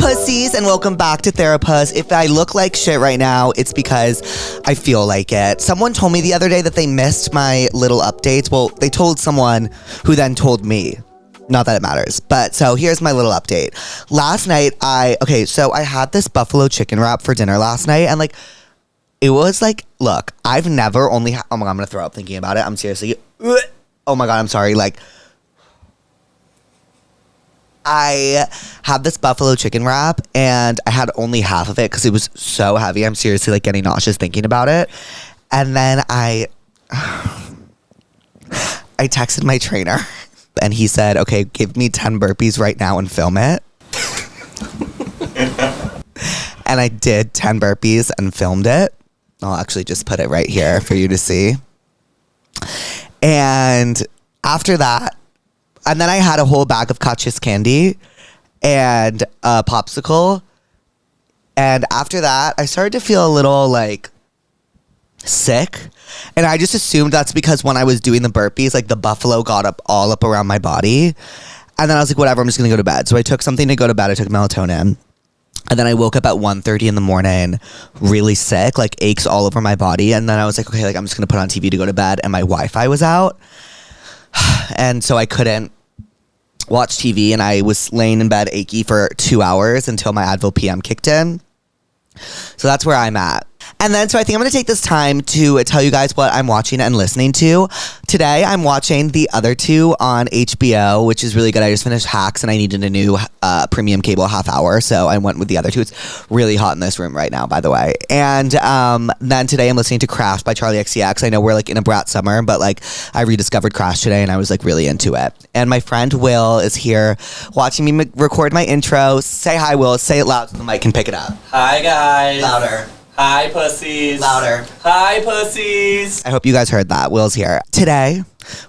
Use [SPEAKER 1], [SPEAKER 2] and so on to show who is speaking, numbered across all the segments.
[SPEAKER 1] pussies, and welcome back to Therapuss. If I look like shit right now, it's because I feel like it. Someone told me the other day that they missed my little updates. Well, they told someone who then told me. Not that it matters. But so here's my little update. Last night, I had this buffalo chicken wrap for dinner last night, and like, it was like, look, I've never only, oh my God, I'm gonna throw up thinking about it. I'm seriously, oh my God, I'm sorry. Like, I had this buffalo chicken wrap and I had only half of it because it was so heavy. I'm seriously like getting nauseous thinking about it. And then I texted my trainer and he said, okay, give me 10 burpees right now and film it. And I did 10 burpees and filmed it. I'll actually just put it right here for you to see. And after that, and then I had a whole bag of Kachis candy and a popsicle. And after that, I started to feel a little like sick. And I just assumed that's because when I was doing the burpees, like the buffalo got all up around my body. And then I was like, whatever, I'm just going to go to bed. So I took something to go to bed. I took melatonin. And then I woke up at 1:30 in the morning, really sick, like aches all over my body. And then I was like, okay, like I'm just going to put on TV to go to bed. And my Wi-Fi was out. And so I couldn't watch TV, and I was laying in bed achy for 2 hours until my Advil PM kicked in. So that's where I'm at. And then, so I think I'm going to take this time to tell you guys what I'm watching and listening to. Today, I'm watching the other two on HBO, which is really good. I just finished Hacks, and I needed a new premium cable half hour, so I went with the other two. It's really hot in this room right now, by the way. And then today, I'm listening to Crash by Charlie XCX. I know we're like in a brat summer, but like I rediscovered Crash today, and I was like really into it. And my friend Will is here watching me record my intro. Say hi, Will. Say it loud so the mic can pick it up.
[SPEAKER 2] Hi, guys.
[SPEAKER 1] Louder.
[SPEAKER 2] Hi, pussies.
[SPEAKER 1] Louder.
[SPEAKER 2] Hi, pussies.
[SPEAKER 1] I hope you guys heard that. Will's here. Today,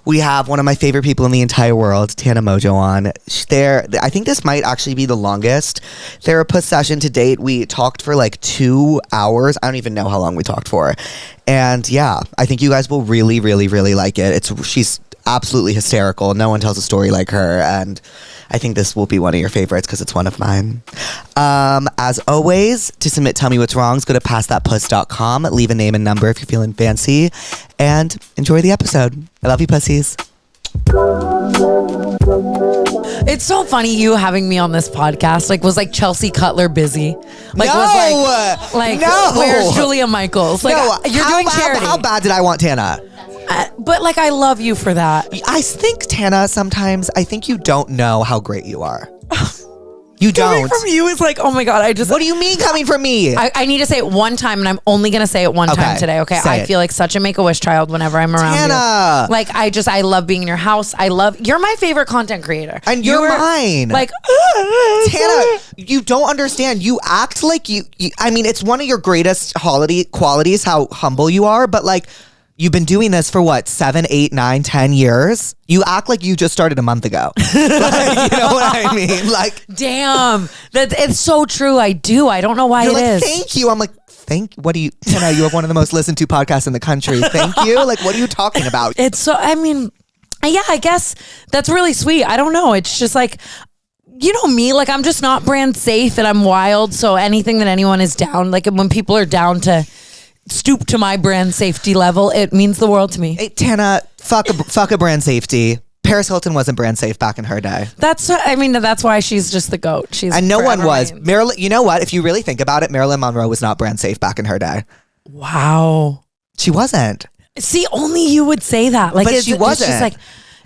[SPEAKER 1] we have one of my favorite people in the entire world, Tana Mongeau, on. I think this might actually be the longest Therapuss session to date. We talked for like 2 hours. I don't even know how long we talked for. And yeah, I think you guys will really, really, really like it. She's absolutely hysterical. No one tells a story like her. And I think this will be one of your favorites because it's one of mine. As always, to submit Tell Me What's Wrongs, go to passthatpuss.com. Leave a name and number if you're feeling fancy. And enjoy the episode. I love you, pussies.
[SPEAKER 3] It's so funny you having me on this podcast. Like, was like Chelsea Cutler busy? Like,
[SPEAKER 1] no!
[SPEAKER 3] Was like
[SPEAKER 1] no!
[SPEAKER 3] Where's Julia Michaels? Like,
[SPEAKER 1] no,
[SPEAKER 3] you're doing charity.
[SPEAKER 1] How bad did I want Tana?
[SPEAKER 3] But like, I love you for that.
[SPEAKER 1] I think, Tana, sometimes I think you don't know how great you are. You don't.
[SPEAKER 3] Coming from you is like, oh my God,
[SPEAKER 1] What do you mean coming from me?
[SPEAKER 3] I need to say it one time, and I'm only going to say it one time today, okay? I feel like such a Make-A-Wish child whenever I'm around
[SPEAKER 1] Tana.
[SPEAKER 3] you. Like, I love being in your house. You're my favorite content creator.
[SPEAKER 1] And you're mine.
[SPEAKER 3] Like,
[SPEAKER 1] Tana, you don't understand. You act like you I mean, it's one of your greatest qualities, how humble you are, but like, you've been doing this for what, 7, 8, 9, 10 years? You act like you just started a month ago. Like, you know what I mean? Like,
[SPEAKER 3] damn, it's so true. I do. I don't know why
[SPEAKER 1] you're
[SPEAKER 3] it
[SPEAKER 1] like,
[SPEAKER 3] is.
[SPEAKER 1] Thank you. I'm like, what do you, Tana, you have one of the most listened to podcasts in the country. Thank you. Like, what are you talking about?
[SPEAKER 3] It's so, I mean, yeah, I guess that's really sweet. I don't know. It's just like, you know me, like I'm just not brand safe and I'm wild. So anything that anyone is down, like when people are down to stoop to my brand safety level, it means the world to me.
[SPEAKER 1] Hey, Tana, fuck a brand safety. Paris Hilton wasn't brand safe back in her day.
[SPEAKER 3] That's why she's just the GOAT.
[SPEAKER 1] And no one was. Marilyn, you know what? If you really think about it, Marilyn Monroe was not brand safe back in her day.
[SPEAKER 3] Wow.
[SPEAKER 1] She wasn't.
[SPEAKER 3] See, only you would say that. Like,
[SPEAKER 1] but she wasn't.
[SPEAKER 3] It's just like,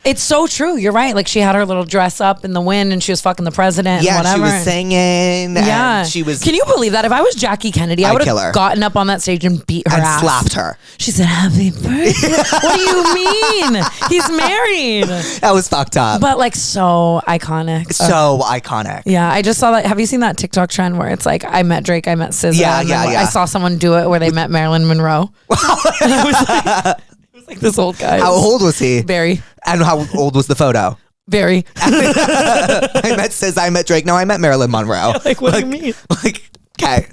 [SPEAKER 3] it's so true. You're right. Like, she had her little dress up in the wind and she was fucking the president and whatever.
[SPEAKER 1] Yeah, she was singing.
[SPEAKER 3] Yeah.
[SPEAKER 1] And she was...
[SPEAKER 3] Can you believe that? If I was Jackie Kennedy, I would have gotten up on that stage and beat her ass.
[SPEAKER 1] And slapped her.
[SPEAKER 3] She said, happy birthday. What do you mean? He's married.
[SPEAKER 1] That was fucked up.
[SPEAKER 3] But like, so iconic.
[SPEAKER 1] So iconic.
[SPEAKER 3] Yeah, I just saw that. Have you seen that TikTok trend where it's like, I met Drake, I met SZA.
[SPEAKER 1] Yeah.
[SPEAKER 3] I saw someone do it where they met Marilyn Monroe. And I was like... like this old guy.
[SPEAKER 1] How old was he?
[SPEAKER 3] Very.
[SPEAKER 1] And how old was the photo?
[SPEAKER 3] Very.
[SPEAKER 1] I met SZA, I met Drake. No, I met Marilyn Monroe.
[SPEAKER 3] Like, what do you mean?
[SPEAKER 1] Like, okay.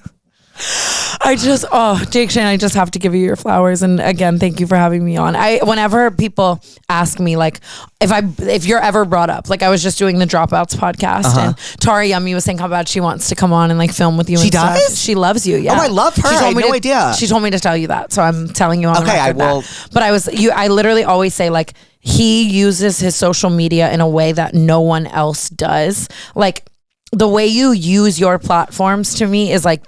[SPEAKER 3] Jake Shane, I just have to give you your flowers. And again, thank you for having me on. Whenever people ask me, like, if you're ever brought up, like I was just doing the Dropouts podcast and Tara Yummy was saying how bad she wants to come on and like film with you.
[SPEAKER 1] She
[SPEAKER 3] and
[SPEAKER 1] does?
[SPEAKER 3] Stuff. She loves you. Yeah.
[SPEAKER 1] Oh, I love her. I had no idea.
[SPEAKER 3] She told me to tell you that. So I'm telling you on the
[SPEAKER 1] Okay, I
[SPEAKER 3] record
[SPEAKER 1] will.
[SPEAKER 3] that. But I literally always say, like, he uses his social media in a way that no one else does. Like, the way you use your platforms to me is like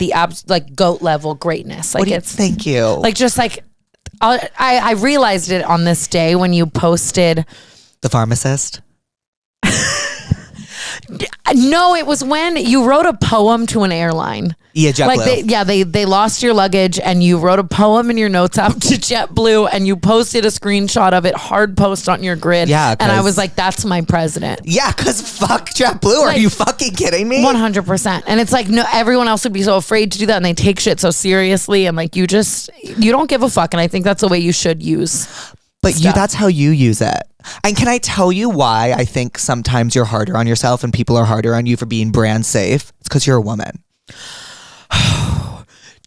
[SPEAKER 3] like GOAT level greatness. Like
[SPEAKER 1] thank you.
[SPEAKER 3] Like just like I realized it on this day when you posted
[SPEAKER 1] The Pharmacist.
[SPEAKER 3] No, it was when you wrote a poem to an airline.
[SPEAKER 1] Yeah, JetBlue.
[SPEAKER 3] Like they lost your luggage and you wrote a poem in your notes app to JetBlue and you posted a screenshot of it, hard post on your grid.
[SPEAKER 1] Yeah,
[SPEAKER 3] and I was like, that's my president.
[SPEAKER 1] Yeah, because fuck JetBlue. Are you fucking kidding me?
[SPEAKER 3] 100%. And it's like, no, everyone else would be so afraid to do that and they take shit so seriously and like you don't give a fuck. And I think that's the way you should use.
[SPEAKER 1] But that's how you use it. And can I tell you why I think sometimes you're harder on yourself and people are harder on you for being brand safe? It's because you're a woman.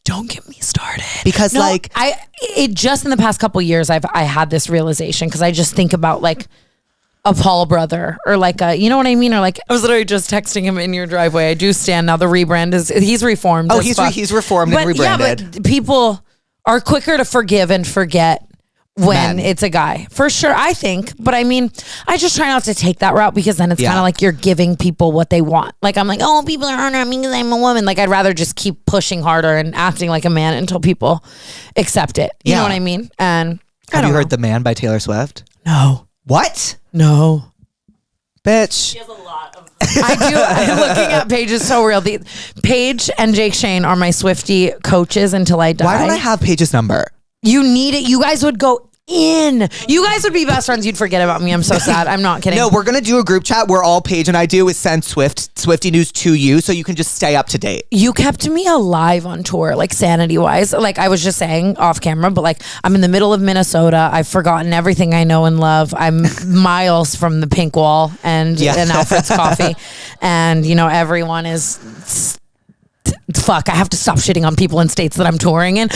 [SPEAKER 3] Don't get me started.
[SPEAKER 1] Because
[SPEAKER 3] just in the past couple years, I had this realization because I just think about like a Paul brother or like you know what I mean? Or like I was literally just texting him in your driveway. I do stand now. The rebrand he's reformed.
[SPEAKER 1] Oh, he's reformed and rebranded.
[SPEAKER 3] Yeah, but people are quicker to forgive and forget when it's a guy, for sure, I think. But I mean, I just try not to take that route because then it's kind of like you're giving people what they want. Like I'm like, oh, people are harder on me because I'm a woman. Like I'd rather just keep pushing harder and acting like a man until people accept it. You know what I mean? And
[SPEAKER 1] have you heard "The Man" by Taylor Swift?
[SPEAKER 3] No.
[SPEAKER 1] What?
[SPEAKER 3] No.
[SPEAKER 1] Bitch.
[SPEAKER 2] She has a lot of.
[SPEAKER 3] I do. Looking at Paige is so real. Paige and Jake Shane are my Swiftie coaches until I die.
[SPEAKER 1] Why don't I have Paige's number?
[SPEAKER 3] You need it. You guys would go in. You guys would be best friends. You'd forget about me. I'm so sad. I'm not kidding.
[SPEAKER 1] No, we're going to do a group chat where all Paige and I do is send Swiftie news to you so you can just stay up to date.
[SPEAKER 3] You kept me alive on tour, like sanity wise. Like I was just saying off camera, but like I'm in the middle of Minnesota. I've forgotten everything I know and love. I'm miles from the Pink Wall and Alfred's Coffee. And you know, everyone is... Fuck, I have to stop shitting on people in states that I'm touring in.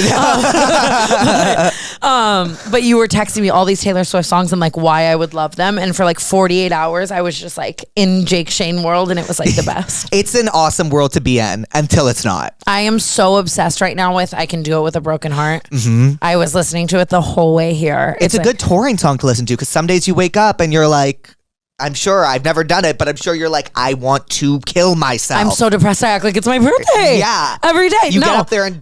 [SPEAKER 3] But you were texting me all these Taylor Swift songs and like why I would love them. And for like 48 hours, I was just like in Jake Shane world and it was like the best.
[SPEAKER 1] It's an awesome world to be in until it's not.
[SPEAKER 3] I am so obsessed right now with I Can Do It With a Broken Heart. Mm-hmm. I was listening to it the whole way here.
[SPEAKER 1] It's a good touring song to listen to because some days you wake up and you're like, I'm sure I've never done it, but I'm sure you're like, I want to kill myself.
[SPEAKER 3] I'm so depressed. I act like it's my birthday.
[SPEAKER 1] Yeah.
[SPEAKER 3] Every day.
[SPEAKER 1] You get up there and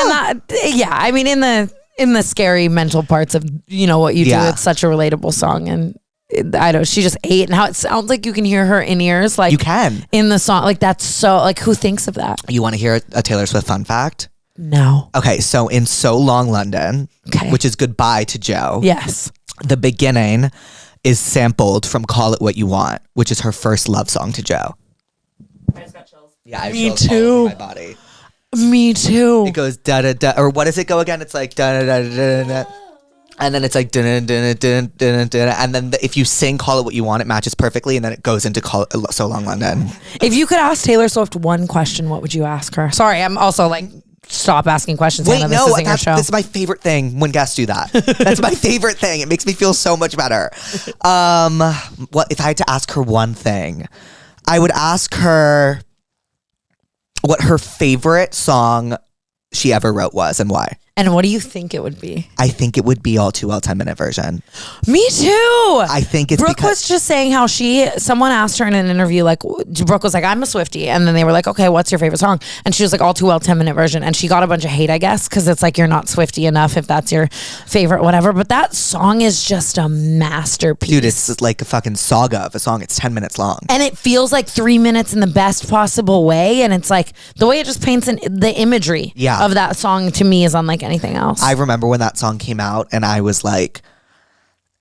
[SPEAKER 3] I mean, in the scary mental parts of, you know, what you do, it's such a relatable song. And I don't, she just ate and how it sounds like you can hear her in ears. Like
[SPEAKER 1] you can
[SPEAKER 3] in the song. Like that's so, like who thinks of that?
[SPEAKER 1] You want to hear a Taylor Swift fun fact?
[SPEAKER 3] No.
[SPEAKER 1] Okay. So in So Long London, which is Goodbye to Joe.
[SPEAKER 3] Yes.
[SPEAKER 1] The beginning is sampled from Call It What You Want, which is her first love song to Joe.
[SPEAKER 2] I just got chills.
[SPEAKER 1] Yeah, I have
[SPEAKER 3] Me
[SPEAKER 1] chills all
[SPEAKER 3] too.
[SPEAKER 1] over my body.
[SPEAKER 3] Me too.
[SPEAKER 1] It goes da da da, or what does it go again? It's like da da da da da, and then it's like da da da da da da, and then if you sing Call It What You Want, it matches perfectly, and then it goes into Call It So Long London.
[SPEAKER 3] If you could ask Taylor Swift one question, what would you ask her? Sorry, I'm also like. Stop asking questions.
[SPEAKER 1] Wait,
[SPEAKER 3] Hannah.
[SPEAKER 1] no,
[SPEAKER 3] this
[SPEAKER 1] is my favorite thing when guests do that. That's my favorite thing. It makes me feel so much better. What if I had to ask her one thing? I would ask her what her favorite song she ever wrote was and why.
[SPEAKER 3] And what do you think it would be?
[SPEAKER 1] I think it would be All Too Well 10-minute version.
[SPEAKER 3] Me too.
[SPEAKER 1] I think it's
[SPEAKER 3] Brooke was just saying how someone asked her in an interview, like, Brooke was like, I'm a Swiftie. And then they were like, okay, what's your favorite song? And she was like, All Too Well 10-minute version. And she got a bunch of hate, I guess, because it's like, you're not Swiftie enough if that's your favorite, whatever. But that song is just a masterpiece.
[SPEAKER 1] Dude, it's like a fucking saga of a song. It's 10 minutes long.
[SPEAKER 3] And it feels like 3 minutes in the best possible way. And it's like, the way it just paints the imagery of that song to me is unlike anything else.
[SPEAKER 1] I remember when that song came out and I was like,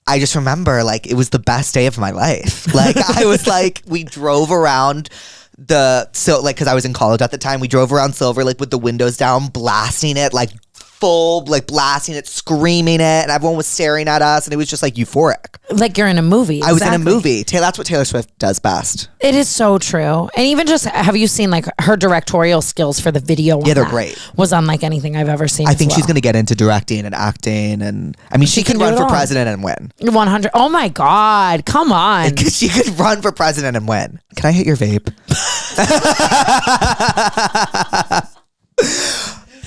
[SPEAKER 1] I just remember like it was the best day of my life. Like I was like, we drove around because I was in college at the time. We drove around Silver Lake with the windows down, blasting it like full, like blasting it, screaming it, and everyone was staring at us, and it was just like euphoric.
[SPEAKER 3] Like you're in a movie.
[SPEAKER 1] I was in a movie. That's what Taylor Swift does best.
[SPEAKER 3] It is so true. And even just, have you seen like her directorial skills for the video?
[SPEAKER 1] Yeah, they're great.
[SPEAKER 3] Was unlike anything I've ever seen.
[SPEAKER 1] I think she's going to get into directing and acting, and I mean, she could run for president and win.
[SPEAKER 3] 100. Oh my God, come on.
[SPEAKER 1] She could run for president and win. Can I hit your vape?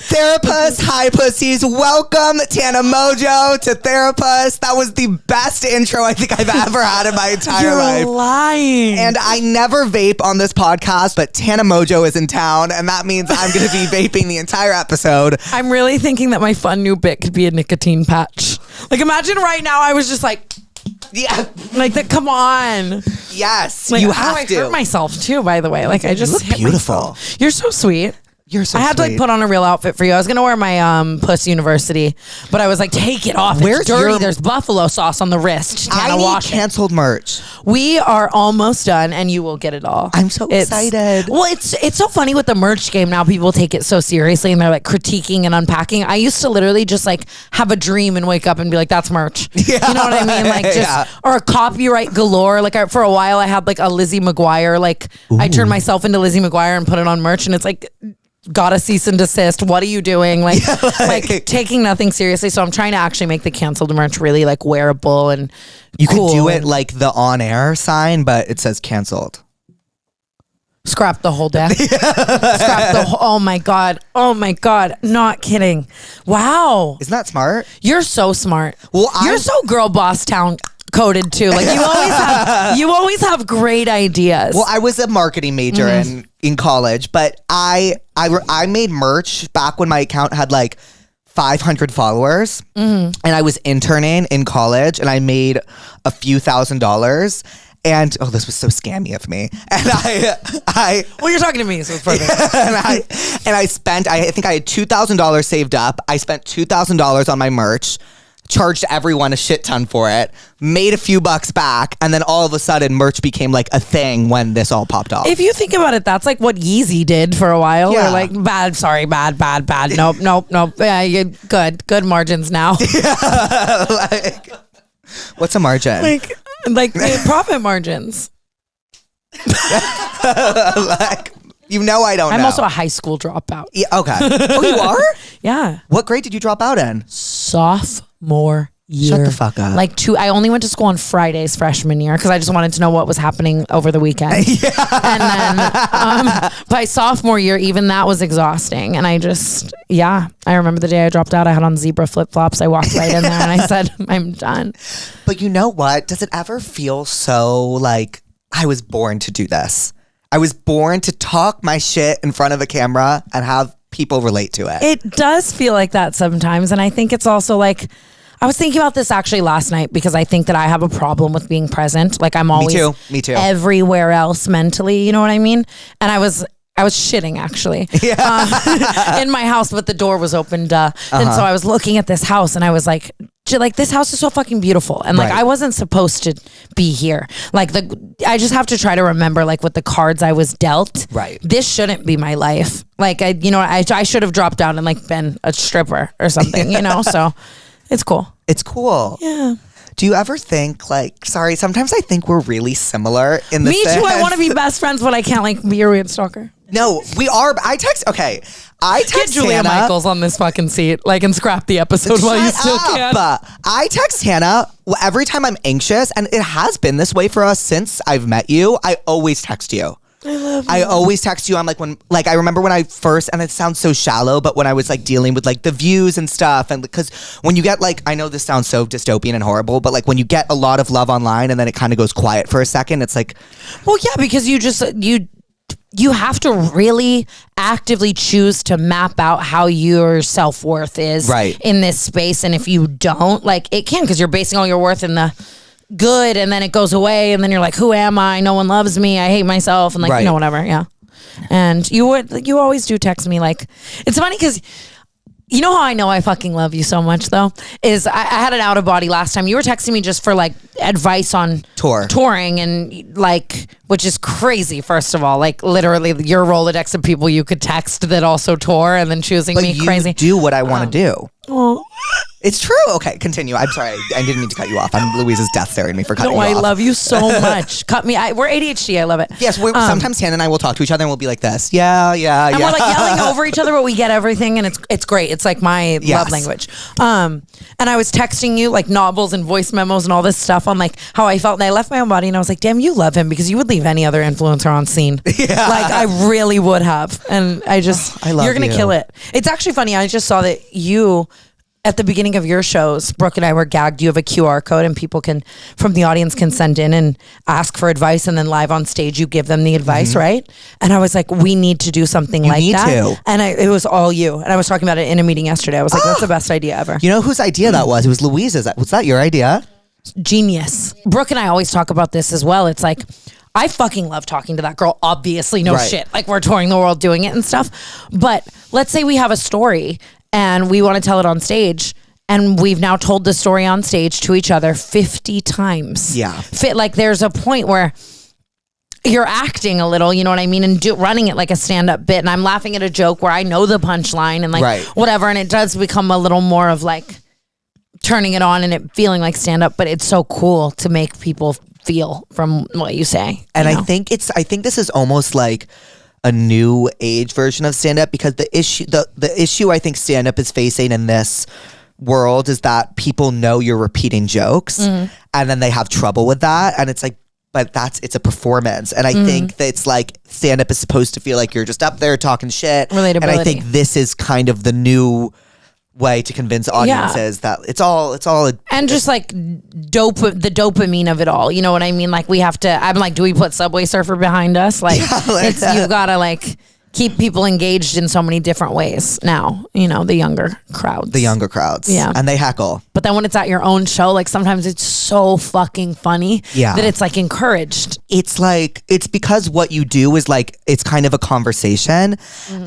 [SPEAKER 1] Therapuss, hi pussies. Welcome Tana Mongeau to Therapuss. That was the best intro I think I've ever had in my entire life.
[SPEAKER 3] You're lying.
[SPEAKER 1] And I never vape on this podcast, but Tana Mongeau is in town, and that means I'm going to be vaping the entire episode.
[SPEAKER 3] I'm really thinking that my fun new bit could be a nicotine patch. Like imagine right now I was just like,
[SPEAKER 1] yeah,
[SPEAKER 3] like that. Come on.
[SPEAKER 1] Yes,
[SPEAKER 3] like,
[SPEAKER 1] you have
[SPEAKER 3] I
[SPEAKER 1] to.
[SPEAKER 3] hurt myself too, by the way. Like I just
[SPEAKER 1] look
[SPEAKER 3] hit
[SPEAKER 1] beautiful.
[SPEAKER 3] myself. You're so sweet.
[SPEAKER 1] You're so
[SPEAKER 3] I had to like put on a real outfit for you. I was gonna wear my Puss University, but I was like, take it off.
[SPEAKER 1] Where's
[SPEAKER 3] it's dirty.
[SPEAKER 1] your-
[SPEAKER 3] There's buffalo sauce on the wrist. Tana,
[SPEAKER 1] I need
[SPEAKER 3] wash it.
[SPEAKER 1] canceled merch.
[SPEAKER 3] We are almost done, and you will get it all.
[SPEAKER 1] I'm so excited.
[SPEAKER 3] Well, it's so funny with the merch game now. People take it so seriously, and they're like critiquing and unpacking. I used to literally just like have a dream and wake up and be like, "That's merch."
[SPEAKER 1] Yeah.
[SPEAKER 3] You know what I mean? Like just or a copyright galore. Like for a while, I had like a Lizzie McGuire. Like I turned myself into Lizzie McGuire and put it on merch, and it's like, got a cease and desist. What are you doing? Like, like taking nothing seriously. So I'm trying to actually make the canceled merch really like wearable and
[SPEAKER 1] You
[SPEAKER 3] cool.
[SPEAKER 1] could do it like the on-air sign, but it says canceled.
[SPEAKER 3] Scrap the whole deck. Scrap the whole, oh my God. Oh my God. Not kidding. Wow.
[SPEAKER 1] Isn't that smart?
[SPEAKER 3] You're so smart.
[SPEAKER 1] Well,
[SPEAKER 3] you're so girl boss town coded too. Like you always have great ideas.
[SPEAKER 1] Well, I was a marketing major in college, but I made merch back when my account had like 500 followers, and I was interning in college, and I made a few $1,000s. And this was so scammy of me. And I
[SPEAKER 3] well, you're talking to me, so it's perfect.
[SPEAKER 1] and I spent, I think I had $2,000 saved up. I spent $2,000 on my merch, charged everyone a shit ton for it, made a few bucks back, and then all of a sudden merch became like a thing when this all popped off.
[SPEAKER 3] If you think about it, that's like what Yeezy did for a while.
[SPEAKER 1] Yeah.
[SPEAKER 3] Or like bad. Nope. Yeah, good margins now.
[SPEAKER 1] Yeah, like, what's a margin?
[SPEAKER 3] like the profit margins.
[SPEAKER 1] Like, I don't know.
[SPEAKER 3] I'm also a high school dropout.
[SPEAKER 1] Yeah, okay. Oh, you are?
[SPEAKER 3] Yeah.
[SPEAKER 1] What grade did you drop out in?
[SPEAKER 3] Sophomore year.
[SPEAKER 1] Shut the fuck up.
[SPEAKER 3] I only went to school on Fridays freshman year because I just wanted to know what was happening over the weekend. Yeah. And then by sophomore year, even that was exhausting. And I remember the day I dropped out, I had on zebra flip-flops. I walked right in there and I said, I'm done.
[SPEAKER 1] But you know what? Does it ever feel so like I was born to do this? I was born to talk my shit in front of a camera and have people relate to it.
[SPEAKER 3] It does feel like that sometimes. And I think it's also like, I was thinking about this actually last night because I think that I have a problem with being present. Like I'm always
[SPEAKER 1] Me too.
[SPEAKER 3] everywhere else mentally, you know what I mean? And I was shitting actually in my house, but the door was opened. And so I was looking at this house and I was like, this house is so fucking beautiful. And like, I wasn't supposed to be here. Like I just have to try to remember like with the cards I was dealt.
[SPEAKER 1] Right.
[SPEAKER 3] This shouldn't be my life. Like I should have dropped down and like been a stripper or something, you know? So it's cool.
[SPEAKER 1] It's cool.
[SPEAKER 3] Yeah.
[SPEAKER 1] Do you ever think sometimes I think we're really similar in the
[SPEAKER 3] Me
[SPEAKER 1] sense.
[SPEAKER 3] too. I want to be best friends, but I can't like be a weird stalker.
[SPEAKER 1] No, we are. I text
[SPEAKER 3] Get Julia
[SPEAKER 1] Tana.
[SPEAKER 3] Michaels on this fucking seat, like, and scrap the episode while you still can.
[SPEAKER 1] I text Hannah every time I'm anxious, and it has been this way for us since I've met you. I always text you.
[SPEAKER 3] I love you.
[SPEAKER 1] I always text you. I'm like, I remember when I first, and it sounds so shallow, but when I was like dealing with like the views and stuff, and because when you get like, I know this sounds so dystopian and horrible, but like when you get a lot of love online and then it kind of goes quiet for a second, it's like,
[SPEAKER 3] Well, yeah, because you have to really actively choose to map out how your self-worth is in this space. And if you don't, like it can, because you're basing all your worth in the good, and then it goes away, and then you're like, who am I? No one loves me. I hate myself. And like, you know, whatever. Yeah. And you always do text me. Like, it's funny because you know how I know I fucking love you so much though, is I had an out of body last time. You were texting me just for like advice on touring and like, which is crazy. First of all, like literally your Rolodex of people you could text that also tour, and then choosing me crazy.
[SPEAKER 1] You do what I want to do.
[SPEAKER 3] Oh.
[SPEAKER 1] It's true. Okay, continue. I'm sorry. I didn't mean to cut you off. I'm Louise's death staring me for cutting you off.
[SPEAKER 3] I love you so much. Cut me. We're ADHD. I love it.
[SPEAKER 1] Yes, sometimes Tana and I will talk to each other and we'll be like this. Yeah.
[SPEAKER 3] And we're like yelling over each other, but we get everything, and it's great. It's like my love language. And I was texting you like novels and voice memos and all this stuff on like how I felt, and I left my own body, and I was like, damn, you love him because you would leave any other influencer on scene.
[SPEAKER 1] Yeah.
[SPEAKER 3] Like I really would have. And I just,
[SPEAKER 1] I love
[SPEAKER 3] you're going to kill it. It's actually funny. I just saw that you, at the beginning of your shows, Brooke and I were gagged. You have a QR code, and people from the audience can send in and ask for advice, and then live on stage you give them the advice, right? And I was like, we need to do something like that.
[SPEAKER 1] To.
[SPEAKER 3] And it was all you. And I was talking about it in a meeting yesterday. I was like, that's the best idea ever.
[SPEAKER 1] You know whose idea that was? It was Louise's. Was that your idea?
[SPEAKER 3] Genius. Brooke and I always talk about this as well. It's like, I fucking love talking to that girl. Obviously, no shit. Like we're touring the world doing it and stuff. But let's say we have a story and we want to tell it on stage, and we've now told the story on stage to each other 50 times.
[SPEAKER 1] Yeah.
[SPEAKER 3] Like there's a point where you're acting a little, you know what I mean? And running it like a stand-up bit. And I'm laughing at a joke where I know the punchline and like whatever. And it does become a little more of like turning it on and it feeling like stand-up. But it's so cool to make people feel from what you say.
[SPEAKER 1] And I think this is almost like a new age version of stand-up, because the issue I think stand-up is facing in this world is that people know you're repeating jokes, and then they have trouble with that, and it's like, but it's a performance, and I think that it's like stand-up is supposed to feel like you're just up there talking shit.
[SPEAKER 3] Relatability.
[SPEAKER 1] And I think this is kind of the new way to convince audiences that it's all
[SPEAKER 3] and just like the dopamine of it all, you know what I mean? Like I'm like, do we put Subway Surfer behind us? Like you gotta like keep people engaged in so many different ways now, you know, the younger crowds.
[SPEAKER 1] Yeah. And they heckle.
[SPEAKER 3] But then when it's at your own show, like sometimes it's so fucking funny that it's like encouraged.
[SPEAKER 1] It's like, it's because what you do is like, it's kind of a conversation.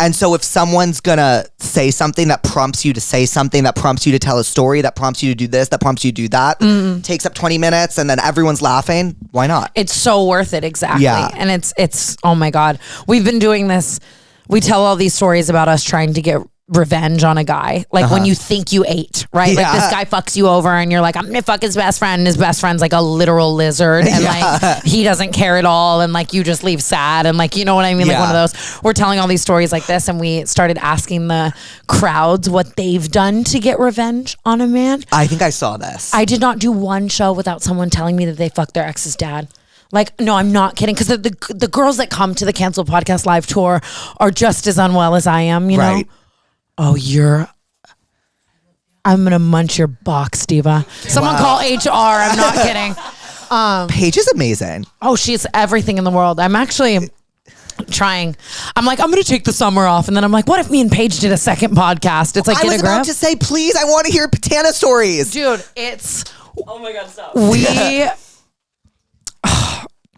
[SPEAKER 1] And so if someone's gonna say something that prompts you to say something, that prompts you to tell a story, that prompts you to do this, that prompts you to do that, takes up 20 minutes and then everyone's laughing, why not?
[SPEAKER 3] It's so worth it. Exactly.
[SPEAKER 1] Yeah.
[SPEAKER 3] And it's, oh my God. We've been doing this. We tell all these stories about us trying to get revenge on a guy. Like when you think you ate, right?
[SPEAKER 1] Yeah.
[SPEAKER 3] Like this guy fucks you over and you're like, I'm gonna fuck his best friend. And his best friend's like a literal lizard. And like, he doesn't care at all. And like, you just leave sad. And like, you know what I mean? Like one of those, we're telling all these stories like this. And we started asking the crowds what they've done to get revenge on a man.
[SPEAKER 1] I think I saw this.
[SPEAKER 3] I did not do one show without someone telling me that they fucked their ex's dad. Like, no, I'm not kidding. Because the girls that come to the Cancelled Podcast live tour are just as unwell as I am, you know? Oh, I'm going to munch your box, Diva. Someone call HR. I'm not kidding.
[SPEAKER 1] Paige is amazing.
[SPEAKER 3] Oh, she's everything in the world. I'm actually trying. I'm like, I'm going to take the summer off. And then I'm like, what if me and Paige did a second podcast? It's like,
[SPEAKER 1] I was about to say, please, I want to hear Tana stories.
[SPEAKER 3] Dude, it's...
[SPEAKER 2] Oh my God, stop.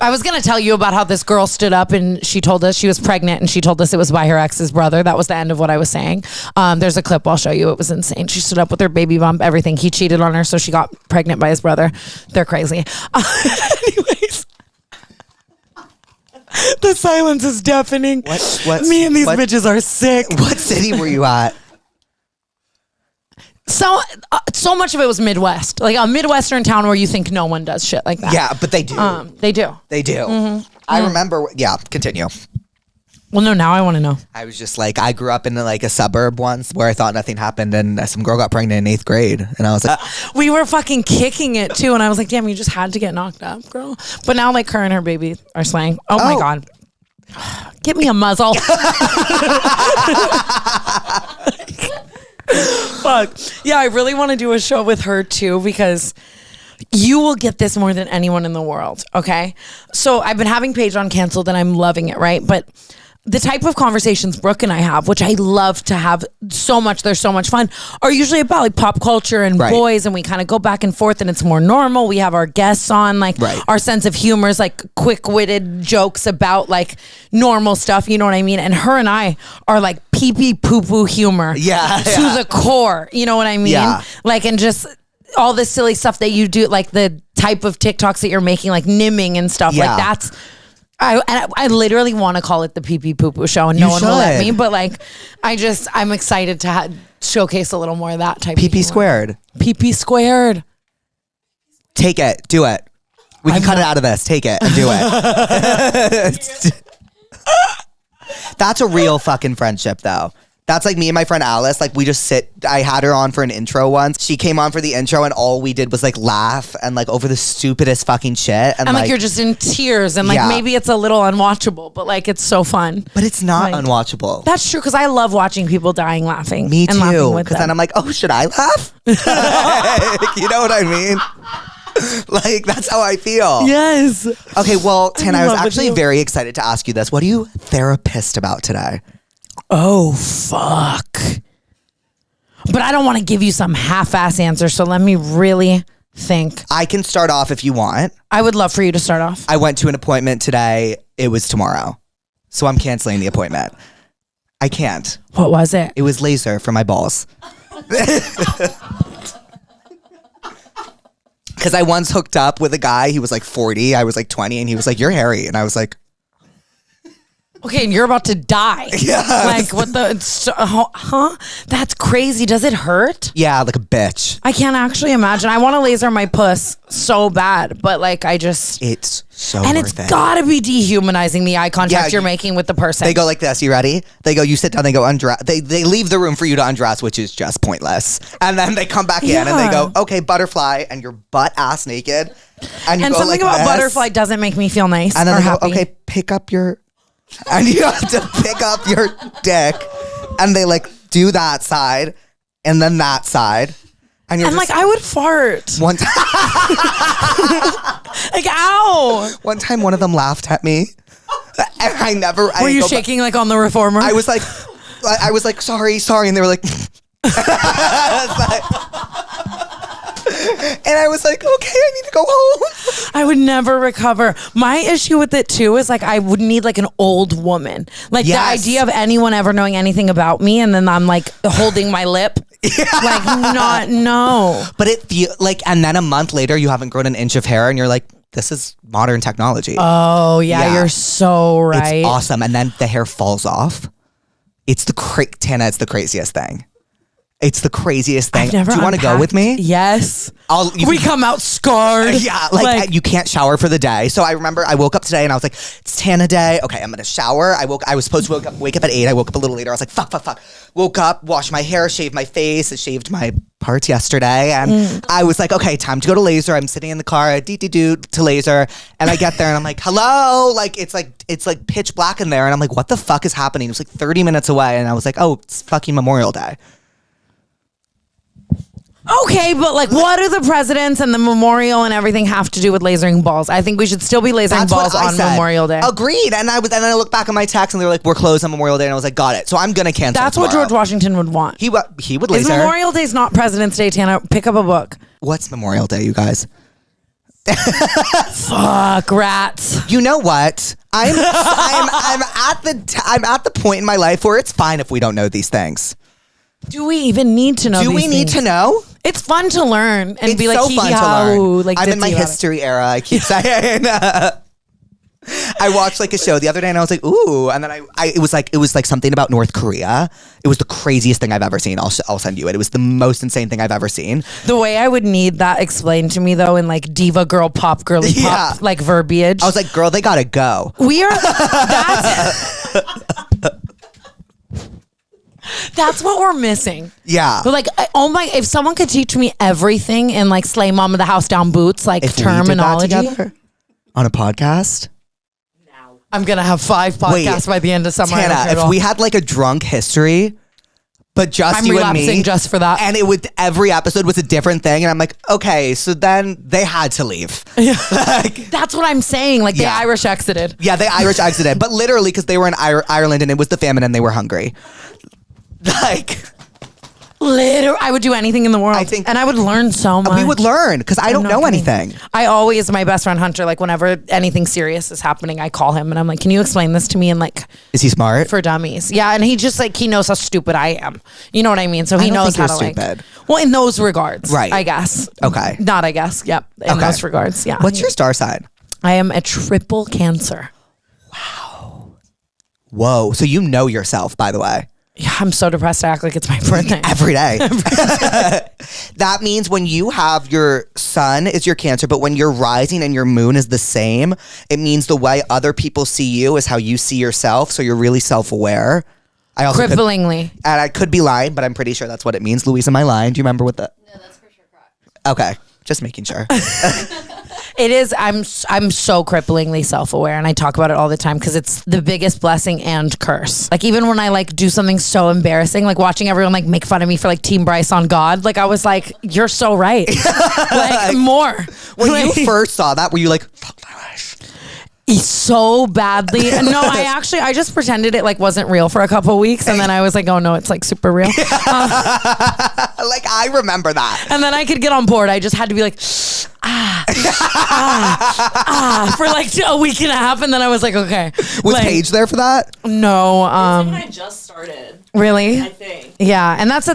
[SPEAKER 3] I was going to tell you about how this girl stood up and she told us she was pregnant and she told us it was by her ex's brother. That was the end of what I was saying. There's a clip I'll show you. It was insane. She stood up with her baby bump, everything. He cheated on her, so she got pregnant by his brother. They're crazy. Anyways. The silence is deafening. Me and these bitches are sick.
[SPEAKER 1] What city were you at?
[SPEAKER 3] So much of it was Midwest, like a Midwestern town where you think no one does shit like that.
[SPEAKER 1] Yeah, but they do.
[SPEAKER 3] They do.
[SPEAKER 1] They do. I remember. Yeah, continue.
[SPEAKER 3] Well, no, now I want to know.
[SPEAKER 1] I was just like, I grew up in like a suburb once where I thought nothing happened, and some girl got pregnant in 8th grade, and I was like,
[SPEAKER 3] we were fucking kicking it too, and I was like, damn, you just had to get knocked up, girl. But now like her and her baby are slaying. Oh my God. Give me a muzzle. Fuck. Yeah, I really want to do a show with her too, because you will get this more than anyone in the world, okay? So I've been having Paige on Cancelled and I'm loving it, right? But the type of conversations Brooke and I have, which I love to have so much, they're so much fun, are usually about like pop culture and boys, and we kind of go back and forth and it's more normal. We have our guests on, like our sense of humor is like quick-witted jokes about like normal stuff, you know what I mean? And her and I are like pee-pee poo-poo humor to the core, you know what I mean? Like, and just all this silly stuff that you do, like the type of TikToks that you're making, like nimming and stuff.
[SPEAKER 1] Yeah.
[SPEAKER 3] Like that's, I literally want to call it the pee pee poo poo show, and no one will let me. But like, I'm excited to showcase a little more of that type.
[SPEAKER 1] PP squared.
[SPEAKER 3] PP squared.
[SPEAKER 1] Take it. Do it. We can cut it out of this. Take it and do it. That's a real fucking friendship, though. That's like me and my friend Alice. Like we just sit. I had her on for an intro once. She came on for the intro, and all we did was like laugh and like over the stupidest fucking shit. And
[SPEAKER 3] like you're just in tears, and like maybe it's a little unwatchable, but like it's so fun.
[SPEAKER 1] But it's not
[SPEAKER 3] like,
[SPEAKER 1] unwatchable.
[SPEAKER 3] That's true, because I love watching people dying laughing.
[SPEAKER 1] Me
[SPEAKER 3] and
[SPEAKER 1] too. Because then I'm like, oh, should I laugh? You know what I mean? Like that's how I feel.
[SPEAKER 3] Yes.
[SPEAKER 1] Okay. Well, Tana, I was actually
[SPEAKER 3] you.
[SPEAKER 1] very excited to ask you this. What are you therapist about today?
[SPEAKER 3] Oh, fuck. But I don't want to give you some half-ass answer, so let me really think.
[SPEAKER 1] I can start off if you want.
[SPEAKER 3] I would love for you to start off.
[SPEAKER 1] I went to an appointment today. It was tomorrow. So I'm canceling the appointment. I can't.
[SPEAKER 3] What was it?
[SPEAKER 1] It was laser for my balls. Because I once hooked up with a guy. He was like 40. I was like 20. And he was like, you're hairy. And I was like...
[SPEAKER 3] Okay, and you're about to die.
[SPEAKER 1] Yeah.
[SPEAKER 3] Like, what the... Huh? That's crazy. Does it hurt?
[SPEAKER 1] Yeah, like a bitch.
[SPEAKER 3] I can't actually imagine. I want to laser my puss so bad, but like I just...
[SPEAKER 1] It's so
[SPEAKER 3] and
[SPEAKER 1] worth
[SPEAKER 3] it's gotta be dehumanizing, the eye contact you're making with the person.
[SPEAKER 1] They go like this. You ready? They go, you sit down, they go undress. They leave the room for you to undress, which is just pointless. And then they come back in and they go, okay, butterfly, and you're butt ass naked. And
[SPEAKER 3] something
[SPEAKER 1] like
[SPEAKER 3] about
[SPEAKER 1] this.
[SPEAKER 3] Butterfly doesn't make me feel nice
[SPEAKER 1] And then
[SPEAKER 3] or
[SPEAKER 1] they go,
[SPEAKER 3] happy.
[SPEAKER 1] okay, pick up your... And you have to pick up your dick. And they like do that side and then that side. And you're
[SPEAKER 3] like, I would fart.
[SPEAKER 1] One time,
[SPEAKER 3] like, ow.
[SPEAKER 1] one time one of them laughed at me. And
[SPEAKER 3] Were you shaking like on the reformer?
[SPEAKER 1] I was like, sorry. And they were like, and I was like, okay, I need to go home.
[SPEAKER 3] I would never recover. My issue with it too is like I would need like an old woman. Like the idea of anyone ever knowing anything about me, and then I'm like holding my lip. Yeah. Like no.
[SPEAKER 1] But it feel like, and then a month later you haven't grown an inch of hair, and you're like, this is modern technology.
[SPEAKER 3] Oh yeah. You're so right.
[SPEAKER 1] It's awesome, and then the hair falls off. It's Tana. It's the craziest thing. It's the craziest thing. Do you want to go with me?
[SPEAKER 3] Yes. We come out scarred.
[SPEAKER 1] Yeah, like you can't shower for the day. So I remember I woke up today and I was like, it's Tana day. Okay, I'm gonna shower. I was supposed to wake up at 8. I woke up a little later. I was like, fuck. Woke up, washed my hair, shaved my face. I shaved my parts yesterday, and I was like, okay, time to go to laser. I'm sitting in the car, to laser, and I get there and I'm like, hello. Like it's like pitch black in there, and I'm like, what the fuck is happening? It was like 30 minutes away, and I was like, oh, it's fucking Memorial Day.
[SPEAKER 3] Okay, but like, what do the presidents and the memorial and everything have to do with lasering balls? I think we should still be lasering balls on Memorial Day.
[SPEAKER 1] Agreed. And I looked back at my text and they were like, we're closed on Memorial Day, and I was like, got it. So I'm gonna cancel.
[SPEAKER 3] That's
[SPEAKER 1] tomorrow.
[SPEAKER 3] what George Washington would want.
[SPEAKER 1] He would laser.
[SPEAKER 3] Is Memorial Day's not President's Day, Tana? Pick up a book.
[SPEAKER 1] What's Memorial Day, you guys?
[SPEAKER 3] Fuck rats.
[SPEAKER 1] You know what? I'm at the point in my life where it's fine if we don't know these things.
[SPEAKER 3] Do we even need to know?
[SPEAKER 1] Do we need to know?
[SPEAKER 3] It's fun to learn and
[SPEAKER 1] It's
[SPEAKER 3] be like,
[SPEAKER 1] so fun to learn.
[SPEAKER 3] Like,
[SPEAKER 1] I'm in my history era. I keep saying. I watched like a show the other day and I was like, ooh, and then it was like something about North Korea. It was the craziest thing I've ever seen. I'll send you it. It was the most insane thing I've ever seen.
[SPEAKER 3] The way I would need that explained to me though in like diva girl pop girly pop like verbiage.
[SPEAKER 1] I was like, girl, they gotta go.
[SPEAKER 3] We are that's what we're missing.
[SPEAKER 1] Yeah.
[SPEAKER 3] But like, if someone could teach me everything in like Slay Mom of the House Down Boots, like
[SPEAKER 1] if
[SPEAKER 3] terminology.
[SPEAKER 1] We did that together on a podcast.
[SPEAKER 3] I'm going to have 5 podcasts by the end of summer.
[SPEAKER 1] Tana, if we had like a drunk history, but just you and me.
[SPEAKER 3] Just for that.
[SPEAKER 1] And every episode was a different thing. And I'm like, okay, so then they had to leave.
[SPEAKER 3] That's what I'm saying. Like, they Irish exited.
[SPEAKER 1] Yeah, they Irish exited. But literally, because they were in Ireland and it was the famine and they were hungry. Like,
[SPEAKER 3] Literally, I would do anything in the world.
[SPEAKER 1] I think-
[SPEAKER 3] and I would learn so much.
[SPEAKER 1] We would learn because I don't
[SPEAKER 3] not
[SPEAKER 1] know
[SPEAKER 3] kidding.
[SPEAKER 1] anything.
[SPEAKER 3] I always, my best friend Hunter, like whenever anything serious is happening, I call him and I'm like, can you explain this to me in like
[SPEAKER 1] Is he smart?
[SPEAKER 3] for dummies? Yeah, and he just like, he knows how stupid I am. You know what I mean? So he
[SPEAKER 1] don't
[SPEAKER 3] knows
[SPEAKER 1] think
[SPEAKER 3] how to
[SPEAKER 1] you're
[SPEAKER 3] like.
[SPEAKER 1] stupid.
[SPEAKER 3] Well, in those regards,
[SPEAKER 1] Right.
[SPEAKER 3] I guess.
[SPEAKER 1] Okay.
[SPEAKER 3] Not I guess. Yep. In
[SPEAKER 1] Okay.
[SPEAKER 3] those regards, yeah.
[SPEAKER 1] What's your star sign?
[SPEAKER 3] I am a triple Cancer.
[SPEAKER 1] Whoa. So you know yourself, by the way.
[SPEAKER 3] Yeah, I'm so depressed. I act like it's my birthday.
[SPEAKER 1] Every day. That means when you have your sun is your Cancer, but when your rising and your moon is the same, it means the way other people see you is how you see yourself. So you're really self-aware. I also could,
[SPEAKER 3] Cripplingly.
[SPEAKER 1] and I could be lying, but I'm pretty sure that's what it means. Louise, am I lying? Do you remember what the?
[SPEAKER 2] No, that's for sure correct.
[SPEAKER 1] Okay, just making sure.
[SPEAKER 3] It is. I'm so cripplingly self-aware, and I talk about it all the time because it's the biggest blessing and curse. Like even when I like do something so embarrassing, like watching everyone like make fun of me for like Team Bryce on God, like I was like, "You're so right." Like more.
[SPEAKER 1] When
[SPEAKER 3] Like,
[SPEAKER 1] you first saw that, were you like, "Fuck my life"?
[SPEAKER 3] so badly. No, I just pretended it like wasn't real for a couple of weeks, and then I was like, "Oh no, it's like super real."
[SPEAKER 1] Like I remember that.
[SPEAKER 3] And then I could get on board. I just had to be like, for like a week and a half, and then I was like, okay.
[SPEAKER 1] Was
[SPEAKER 3] like,
[SPEAKER 1] Paige there for that?
[SPEAKER 3] No,
[SPEAKER 2] When I just started,
[SPEAKER 3] really?
[SPEAKER 2] I think.
[SPEAKER 3] Yeah, and that's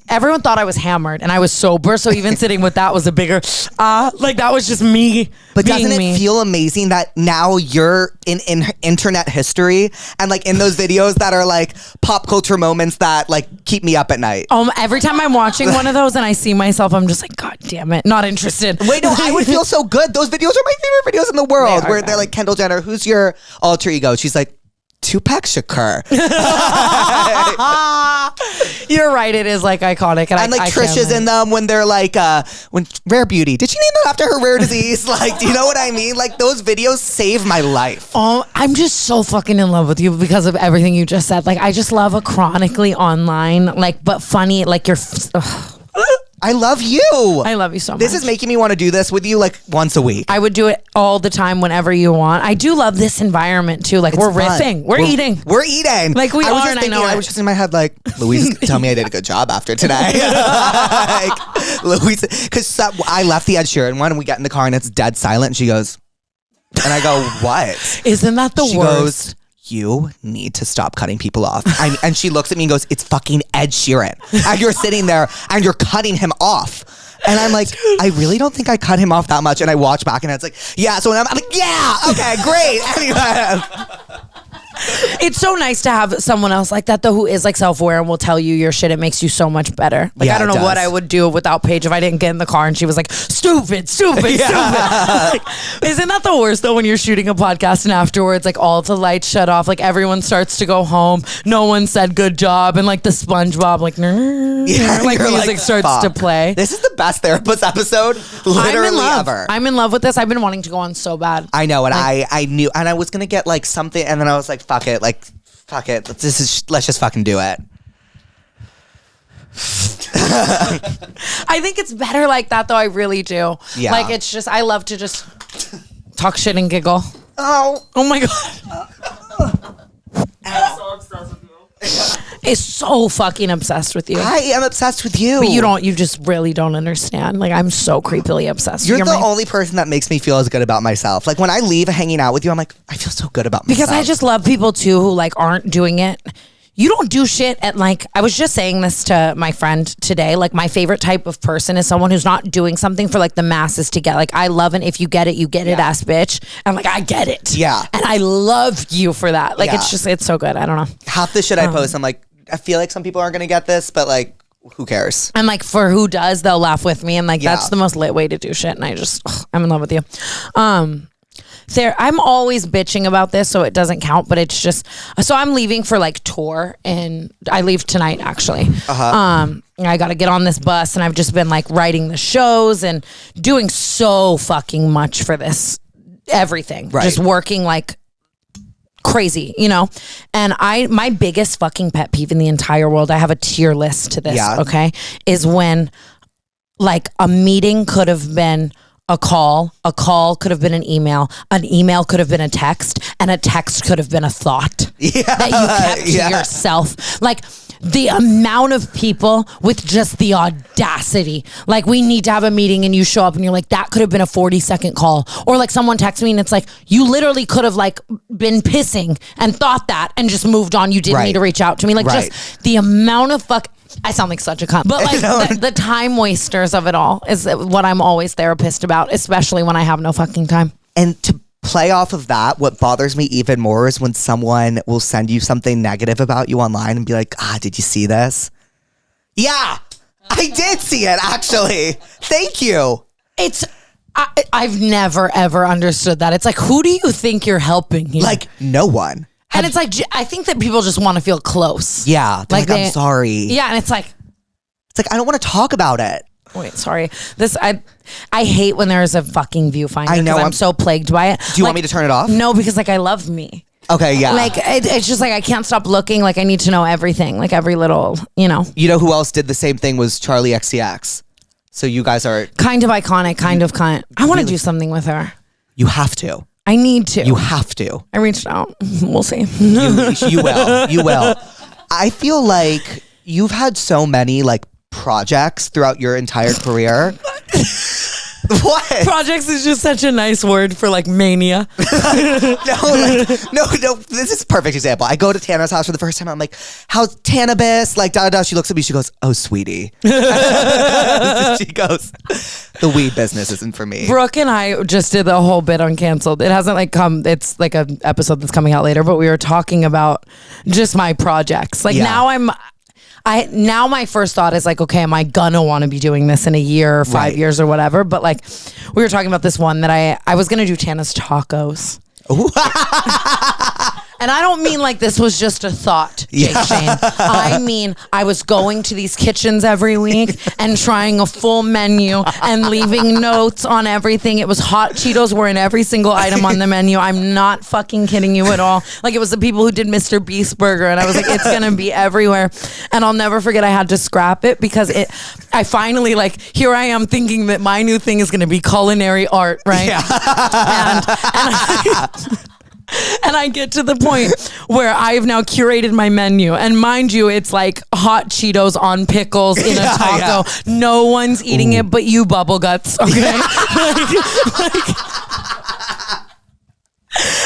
[SPEAKER 3] everyone thought I was hammered, and I was sober. So even sitting with that was a bigger like that was just me.
[SPEAKER 1] But
[SPEAKER 3] being
[SPEAKER 1] doesn't it
[SPEAKER 3] me.
[SPEAKER 1] feel amazing that now you're in internet history and like in those videos that are like pop culture moments that like keep me up at night?
[SPEAKER 3] Every time I'm watching one of those and I see myself, I'm just like, God damn it, not interested.
[SPEAKER 1] Wait, no, I would feel so good. Those videos are my favorite videos in the world.
[SPEAKER 3] They are
[SPEAKER 1] Where they're
[SPEAKER 3] good.
[SPEAKER 1] like, Kendall Jenner, who's your alter ego? She's like, Tupac Shakur.
[SPEAKER 3] You're right. It is like iconic, and
[SPEAKER 1] And like
[SPEAKER 3] I
[SPEAKER 1] Trisha's
[SPEAKER 3] can't,
[SPEAKER 1] in them when they're like, when Rare Beauty. Did she name that after her rare disease? Like, do you know what I mean? Like those videos save my life.
[SPEAKER 3] I'm just so fucking in love with you because of everything you just said. Like, I just love a chronically online, like, but funny, like
[SPEAKER 1] I love you.
[SPEAKER 3] I love you so much.
[SPEAKER 1] This is making me want to do this with you like once a week.
[SPEAKER 3] I would do it all the time whenever you want. I do love this environment too. Like, we're
[SPEAKER 1] It's fun.
[SPEAKER 3] riffing. We're eating.
[SPEAKER 1] We're eating.
[SPEAKER 3] Like, we
[SPEAKER 1] I was
[SPEAKER 3] are,
[SPEAKER 1] just
[SPEAKER 3] and I
[SPEAKER 1] thinking,
[SPEAKER 3] know
[SPEAKER 1] I
[SPEAKER 3] it.
[SPEAKER 1] was just in my head like, Louise, tell me I did a good job after today. Like, Louise, because I left the Ed Sheeran one and we get in the car and it's dead silent. And she goes, and I go, what?
[SPEAKER 3] Isn't that the
[SPEAKER 1] She
[SPEAKER 3] worst?
[SPEAKER 1] goes, you need to stop cutting people off. And she looks at me and goes, it's fucking Ed Sheeran. And you're sitting there and you're cutting him off. And I'm like, I really don't think I cut him off that much. And I watch back and it's like, yeah. So I'm like, yeah, okay, great. Anyway.
[SPEAKER 3] It's so nice to have someone else like that though, who is like self-aware and will tell you your shit. It makes you so much better. Like,
[SPEAKER 1] Yeah,
[SPEAKER 3] I don't
[SPEAKER 1] it
[SPEAKER 3] know what
[SPEAKER 1] does.
[SPEAKER 3] I would do without Paige if I didn't get in the car and she was like, stupid. Like, isn't that the worst though when you're shooting a podcast and afterwards like all the lights shut off, like everyone starts to go home, no one said good job, and like the SpongeBob like like
[SPEAKER 1] you're
[SPEAKER 3] music starts
[SPEAKER 1] fuck.
[SPEAKER 3] to play.
[SPEAKER 1] This is the best Therapuss episode literally
[SPEAKER 3] I'm in love.
[SPEAKER 1] ever.
[SPEAKER 3] I'm in love with this. I've been wanting to go on so bad.
[SPEAKER 1] I know, and I knew, and I was gonna get like something, and then I was like, fuck it. Let's just fucking do it.
[SPEAKER 3] I think it's better like that though. I really do.
[SPEAKER 1] Yeah.
[SPEAKER 3] Like, it's just, I love to just talk shit and giggle.
[SPEAKER 1] Oh,
[SPEAKER 3] My God.
[SPEAKER 2] I'm so obsessed with you.
[SPEAKER 3] Is so fucking obsessed with you.
[SPEAKER 1] I am obsessed with you.
[SPEAKER 3] But you just really don't understand. Like, I'm so creepily obsessed.
[SPEAKER 1] You're the
[SPEAKER 3] my-
[SPEAKER 1] only person that makes me feel as good about myself. Like when I leave hanging out with you, I'm like, I feel so good about myself.
[SPEAKER 3] Because I just love people too who like aren't doing it. You don't do shit at like, I was just saying this to my friend today. Like, my favorite type of person is someone who's not doing something for like the masses to get. Like, I love an if you get it, you get it ass bitch. And like, I get it.
[SPEAKER 1] Yeah.
[SPEAKER 3] And I love you for that. Like,
[SPEAKER 1] Yeah.
[SPEAKER 3] it's so good. I don't know.
[SPEAKER 1] half the shit I post, I'm like, I feel like some people aren't gonna get this, but like, who cares?
[SPEAKER 3] And like, for who does, they'll laugh with me. And like,
[SPEAKER 1] Yeah.
[SPEAKER 3] that's the most lit way to do shit. And I just, I'm in love with you. I'm always bitching about this, so it doesn't count, but it's just, so I'm leaving for like tour, and I leave tonight actually. I got to get on this bus, and I've just been like writing the shows and doing so fucking much for this, everything,
[SPEAKER 1] Right.
[SPEAKER 3] just working like crazy, you know? And my biggest fucking pet peeve in the entire world, I have a tier list to this,
[SPEAKER 1] Yeah.
[SPEAKER 3] okay, is when like a meeting could have been a call could have been an email could have been a text, and a text could have been a thought that you kept to yourself. Like, the amount of people with just the audacity, like we need to have a meeting and you show up and you're like, that could have been a 40-second call. Or like someone texts me and it's like, you literally could have like been pissing and thought that and just moved on. You didn't need to reach out to me. Like just the amount of I sound like such a cunt, but like the time wasters of it all is what I'm always therapist about, especially when I have no fucking time.
[SPEAKER 1] And to play off of that, what bothers me even more is when someone will send you something negative about you online and be like, did you see this? Yeah, I did see it, actually. Thank you.
[SPEAKER 3] I've never, ever understood that. It's like, who do you think you're helping here?
[SPEAKER 1] Like, no one.
[SPEAKER 3] And it's like, I think that people just want to feel close.
[SPEAKER 1] Yeah. Like I'm sorry.
[SPEAKER 3] Yeah. And it's like,
[SPEAKER 1] I don't want to talk about it.
[SPEAKER 3] Wait, sorry. I hate when there's a fucking viewfinder.
[SPEAKER 1] I know.
[SPEAKER 3] I'm so plagued by it.
[SPEAKER 1] Do you want me to turn it off?
[SPEAKER 3] No, because like I love me.
[SPEAKER 1] Okay, yeah.
[SPEAKER 3] Like it's just like I can't stop looking. Like I need to know everything. Like every little,
[SPEAKER 1] You know who else did the same thing was Charlie XCX. So you guys are
[SPEAKER 3] kind of iconic, kind of cunt. I want to do something with her.
[SPEAKER 1] You have to.
[SPEAKER 3] I need to.
[SPEAKER 1] You have to.
[SPEAKER 3] I reached out. We'll see.
[SPEAKER 1] You will. You will. I feel like you've had so many like projects throughout your entire career. What?
[SPEAKER 3] Projects is just such a nice word for like mania.
[SPEAKER 1] No. This is a perfect example. I go to Tana's house for the first time. I'm like, how's Therapuss? Like, da. She looks at me. She goes, oh, sweetie. She goes, the weed business isn't for me.
[SPEAKER 3] Brooke and I just did the whole bit on Canceled. It hasn't like come. It's like an episode that's coming out later. But we were talking about just my projects. Like now my first thought is like, okay, am I gonna want to be doing this in a year or 5 years or whatever? But like we were talking about this one that I was gonna do Tana's tacos. And I don't mean like this was just a thought, JakeShane. I mean, I was going to these kitchens every week and trying a full menu and leaving notes on everything. It was hot Cheetos were in every single item on the menu. I'm not fucking kidding you at all. Like it was the people who did Mr. Beast Burger and I was like, it's going to be everywhere. And I'll never forget I had to scrap it because I finally like, here I am thinking that my new thing is going to be culinary art, right? Yeah. And I get to the point where I have now curated my menu. And mind you, it's like hot Cheetos on pickles in a taco. Yeah. No one's eating it but you, bubble guts. Okay?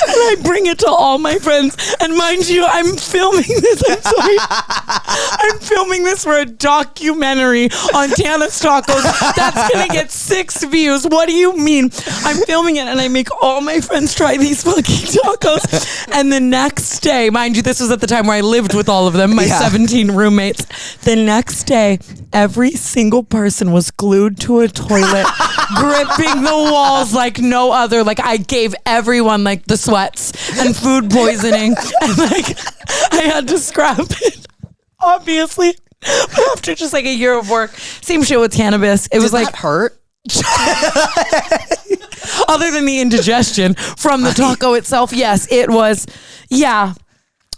[SPEAKER 3] And I bring it to all my friends. And mind you, I'm filming this. I'm sorry. I'm filming this for a documentary on Tana's tacos. That's going to get 6 views. What do you mean? I'm filming it and I make all my friends try these fucking tacos. And the next day, mind you, this was at the time where I lived with all of them, my 17 roommates. The next day, every single person was glued to a toilet, gripping the walls like no other. Like I gave everyone like the sweats and food poisoning. And like I had to scrap it, obviously. But after just like a year of work, same shit with cannabis. It was like
[SPEAKER 1] that hurt.
[SPEAKER 3] Other than the indigestion from the taco itself, yes, it was. Yeah.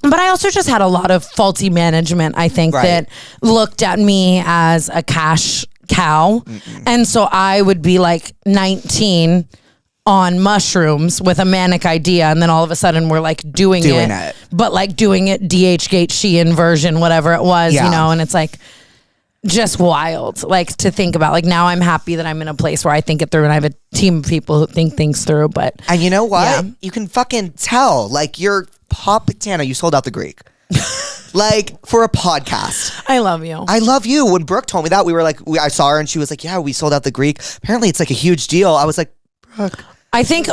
[SPEAKER 3] But I also just had a lot of faulty management, I think, that looked at me as a cash cow. And so I would be like 19 on mushrooms with a manic idea. And then all of a sudden we're like doing it. But like doing it DH Sheehan version, whatever it was, you know, and it's like just wild, like to think about. Like now I'm happy that I'm in a place where I think it through and I have a team of people who think things through. But
[SPEAKER 1] and you know what? Yeah. You can fucking tell, like you're Pop Tana, you sold out the Greek. Like for a podcast.
[SPEAKER 3] I love you.
[SPEAKER 1] I love you. When Brooke told me that, we were like, I saw her and she was like, yeah, we sold out the Greek. Apparently it's like a huge deal. I was like, Brooke.
[SPEAKER 3] I think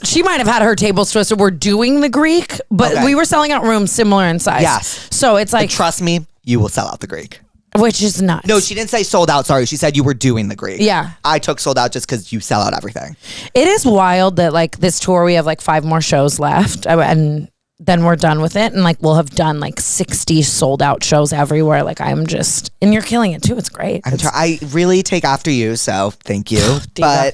[SPEAKER 3] she might have had her tables twisted. We're doing the Greek, but we were selling out rooms similar in size. Yes. So it's like,
[SPEAKER 1] but trust me, you will sell out the Greek.
[SPEAKER 3] Which is nuts.
[SPEAKER 1] No, she didn't say sold out. Sorry. She said you were doing the Greek.
[SPEAKER 3] Yeah.
[SPEAKER 1] I took sold out just because you sell out everything.
[SPEAKER 3] It is wild that like this tour, we have like 5 more shows left and then we're done with it. And like, we'll have done like 60 sold out shows everywhere. Like I'm just, and you're killing it too. It's great.
[SPEAKER 1] I really take after you. So thank you.
[SPEAKER 3] Diva.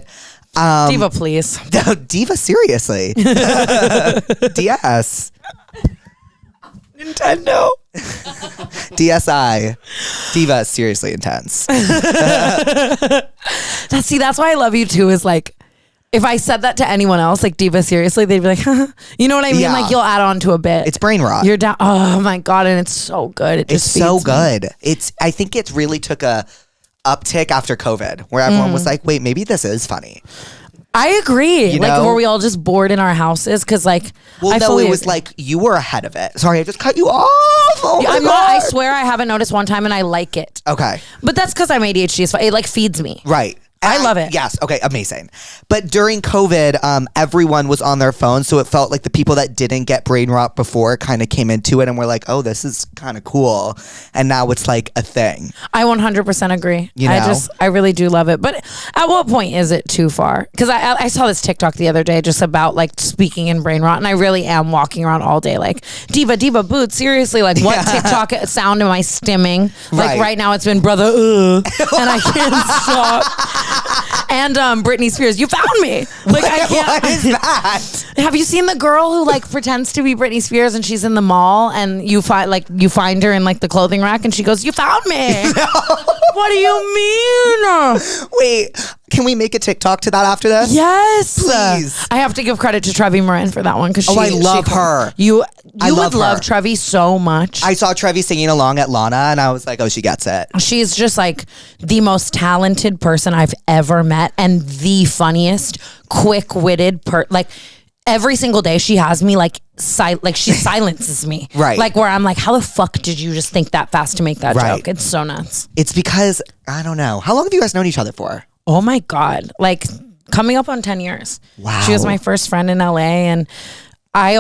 [SPEAKER 3] Diva, please.
[SPEAKER 1] No, Diva, seriously. DS.
[SPEAKER 3] Nintendo.
[SPEAKER 1] DSi. Diva, seriously intense.
[SPEAKER 3] That's why I love you too, is like, if I said that to anyone else, like Diva, seriously, they'd be like, you know what I mean?
[SPEAKER 1] Yeah.
[SPEAKER 3] Like you'll add on to a bit.
[SPEAKER 1] It's brain rot.
[SPEAKER 3] You're down. Oh my God. And it's so good. It just
[SPEAKER 1] It's so
[SPEAKER 3] feeds me.
[SPEAKER 1] good. I think it really took a uptick after COVID where everyone was like, wait, maybe this is funny.
[SPEAKER 3] I agree.
[SPEAKER 1] You
[SPEAKER 3] like,
[SPEAKER 1] know?
[SPEAKER 3] were we all just bored in our houses? Cause like,
[SPEAKER 1] Well,
[SPEAKER 3] I
[SPEAKER 1] no,
[SPEAKER 3] fully
[SPEAKER 1] it was
[SPEAKER 3] agree.
[SPEAKER 1] like you were ahead of it. Sorry, I just cut you off. Oh my
[SPEAKER 3] I'm
[SPEAKER 1] God.
[SPEAKER 3] not, I swear I haven't noticed one time and I like it.
[SPEAKER 1] Okay.
[SPEAKER 3] But that's because I'm ADHD. It like feeds me.
[SPEAKER 1] Right.
[SPEAKER 3] I love it.
[SPEAKER 1] Yes. Okay. Amazing. But during COVID, everyone was on their phone, so it felt like the people that didn't get brain rot before kind of came into it and were like, "Oh, this is kind of cool," and now it's like a thing.
[SPEAKER 3] I 100% agree.
[SPEAKER 1] You know?
[SPEAKER 3] I really do love it. But at what point is it too far? Because I saw this TikTok the other day just about like speaking in brain rot, and I really am walking around all day like diva boots. Seriously, like what TikTok sound am I stimming? Like right now, it's been brother, and I can't stop. And Britney Spears, you found me. Like I can't.
[SPEAKER 1] What is that?
[SPEAKER 3] Have you seen the girl who like pretends to be Britney Spears and she's in the mall and you find her in like the clothing rack and she goes, "You found me." No. What do you mean?
[SPEAKER 1] Wait, can we make a TikTok to that after this?
[SPEAKER 3] Yes,
[SPEAKER 1] Please.
[SPEAKER 3] I have to give credit to Trevi Morin for that one because
[SPEAKER 1] I love her.
[SPEAKER 3] You
[SPEAKER 1] I
[SPEAKER 3] would
[SPEAKER 1] love
[SPEAKER 3] love
[SPEAKER 1] her.
[SPEAKER 3] Trevi so much.
[SPEAKER 1] I saw Trevi singing along at Lana, and I was like, "Oh, she gets it."
[SPEAKER 3] She's just like the most talented person I've ever met and the funniest, quick-witted like every single day she has me like she silences me.
[SPEAKER 1] Right.
[SPEAKER 3] Like where I'm like, how the fuck did you just think that fast to make that
[SPEAKER 1] Right.
[SPEAKER 3] joke? It's so nuts.
[SPEAKER 1] It's because I don't know. How long have you guys known each other for?
[SPEAKER 3] Oh my God. Like coming up on 10 years.
[SPEAKER 1] Wow.
[SPEAKER 3] She was my first friend in LA and I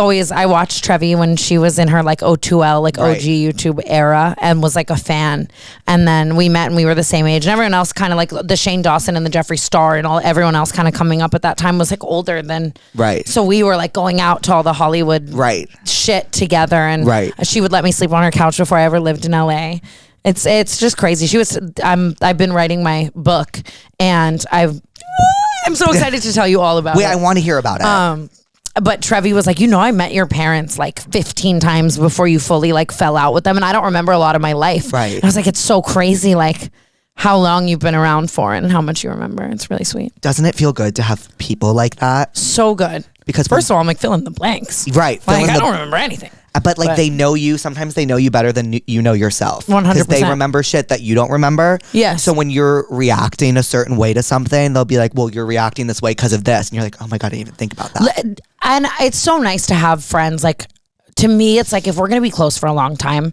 [SPEAKER 3] watched Trevi when she was in her like O2L, like
[SPEAKER 1] Right.
[SPEAKER 3] OG YouTube era and was like a fan. And then we met and we were the same age and everyone else kind of like the Shane Dawson and the Jeffree Star and everyone else kind of coming up at that time was like older than.
[SPEAKER 1] Right.
[SPEAKER 3] So we were like going out to all the Hollywood
[SPEAKER 1] Right.
[SPEAKER 3] shit together and
[SPEAKER 1] Right.
[SPEAKER 3] she would let me sleep on her couch before I ever lived in LA. It's just crazy. I've been writing my book and I'm so excited to tell you all about
[SPEAKER 1] Wait,
[SPEAKER 3] it.
[SPEAKER 1] I want to hear about it.
[SPEAKER 3] But Trevi was like, I met your parents like 15 times before you fully like fell out with them. And I don't remember a lot of my life.
[SPEAKER 1] Right.
[SPEAKER 3] And I was like, it's so crazy like how long you've been around for and how much you remember. It's really sweet.
[SPEAKER 1] Doesn't it feel good to have people like that?
[SPEAKER 3] So good.
[SPEAKER 1] Because
[SPEAKER 3] First of all, I'm like fill in the blanks.
[SPEAKER 1] Right.
[SPEAKER 3] Like I don't remember anything.
[SPEAKER 1] But like they know you. Sometimes they know you better than you know yourself.
[SPEAKER 3] 100%.
[SPEAKER 1] Because they remember shit that you don't remember.
[SPEAKER 3] Yes.
[SPEAKER 1] So when you're reacting a certain way to something, they'll be like, "Well, you're reacting this way because of this," and you're like, "Oh my God, I didn't even think about that."
[SPEAKER 3] And it's so nice to have friends. Like to me, it's like if we're gonna be close for a long time,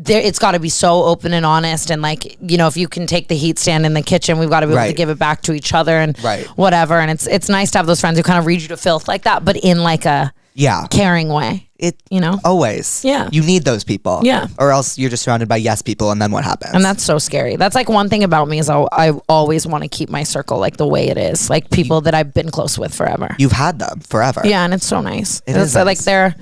[SPEAKER 3] it's got to be so open and honest. And like if you can take the heat stand in the kitchen, we've got to be able to
[SPEAKER 1] Right.
[SPEAKER 3] give it back to each other and
[SPEAKER 1] Right.
[SPEAKER 3] whatever. And it's nice to have those friends who kind of read you to filth like that, but in like a
[SPEAKER 1] Yeah.
[SPEAKER 3] caring way.
[SPEAKER 1] It
[SPEAKER 3] You know?
[SPEAKER 1] always.
[SPEAKER 3] Yeah.
[SPEAKER 1] You need those people.
[SPEAKER 3] Yeah.
[SPEAKER 1] Or else you're just surrounded by yes people, and then what happens?
[SPEAKER 3] And that's so scary. That's like one thing about me is I always want to keep my circle like the way it is, like people that I've been close with forever.
[SPEAKER 1] You've had them forever.
[SPEAKER 3] Yeah, and it's so nice.
[SPEAKER 1] It
[SPEAKER 3] It's
[SPEAKER 1] is
[SPEAKER 3] like
[SPEAKER 1] nice.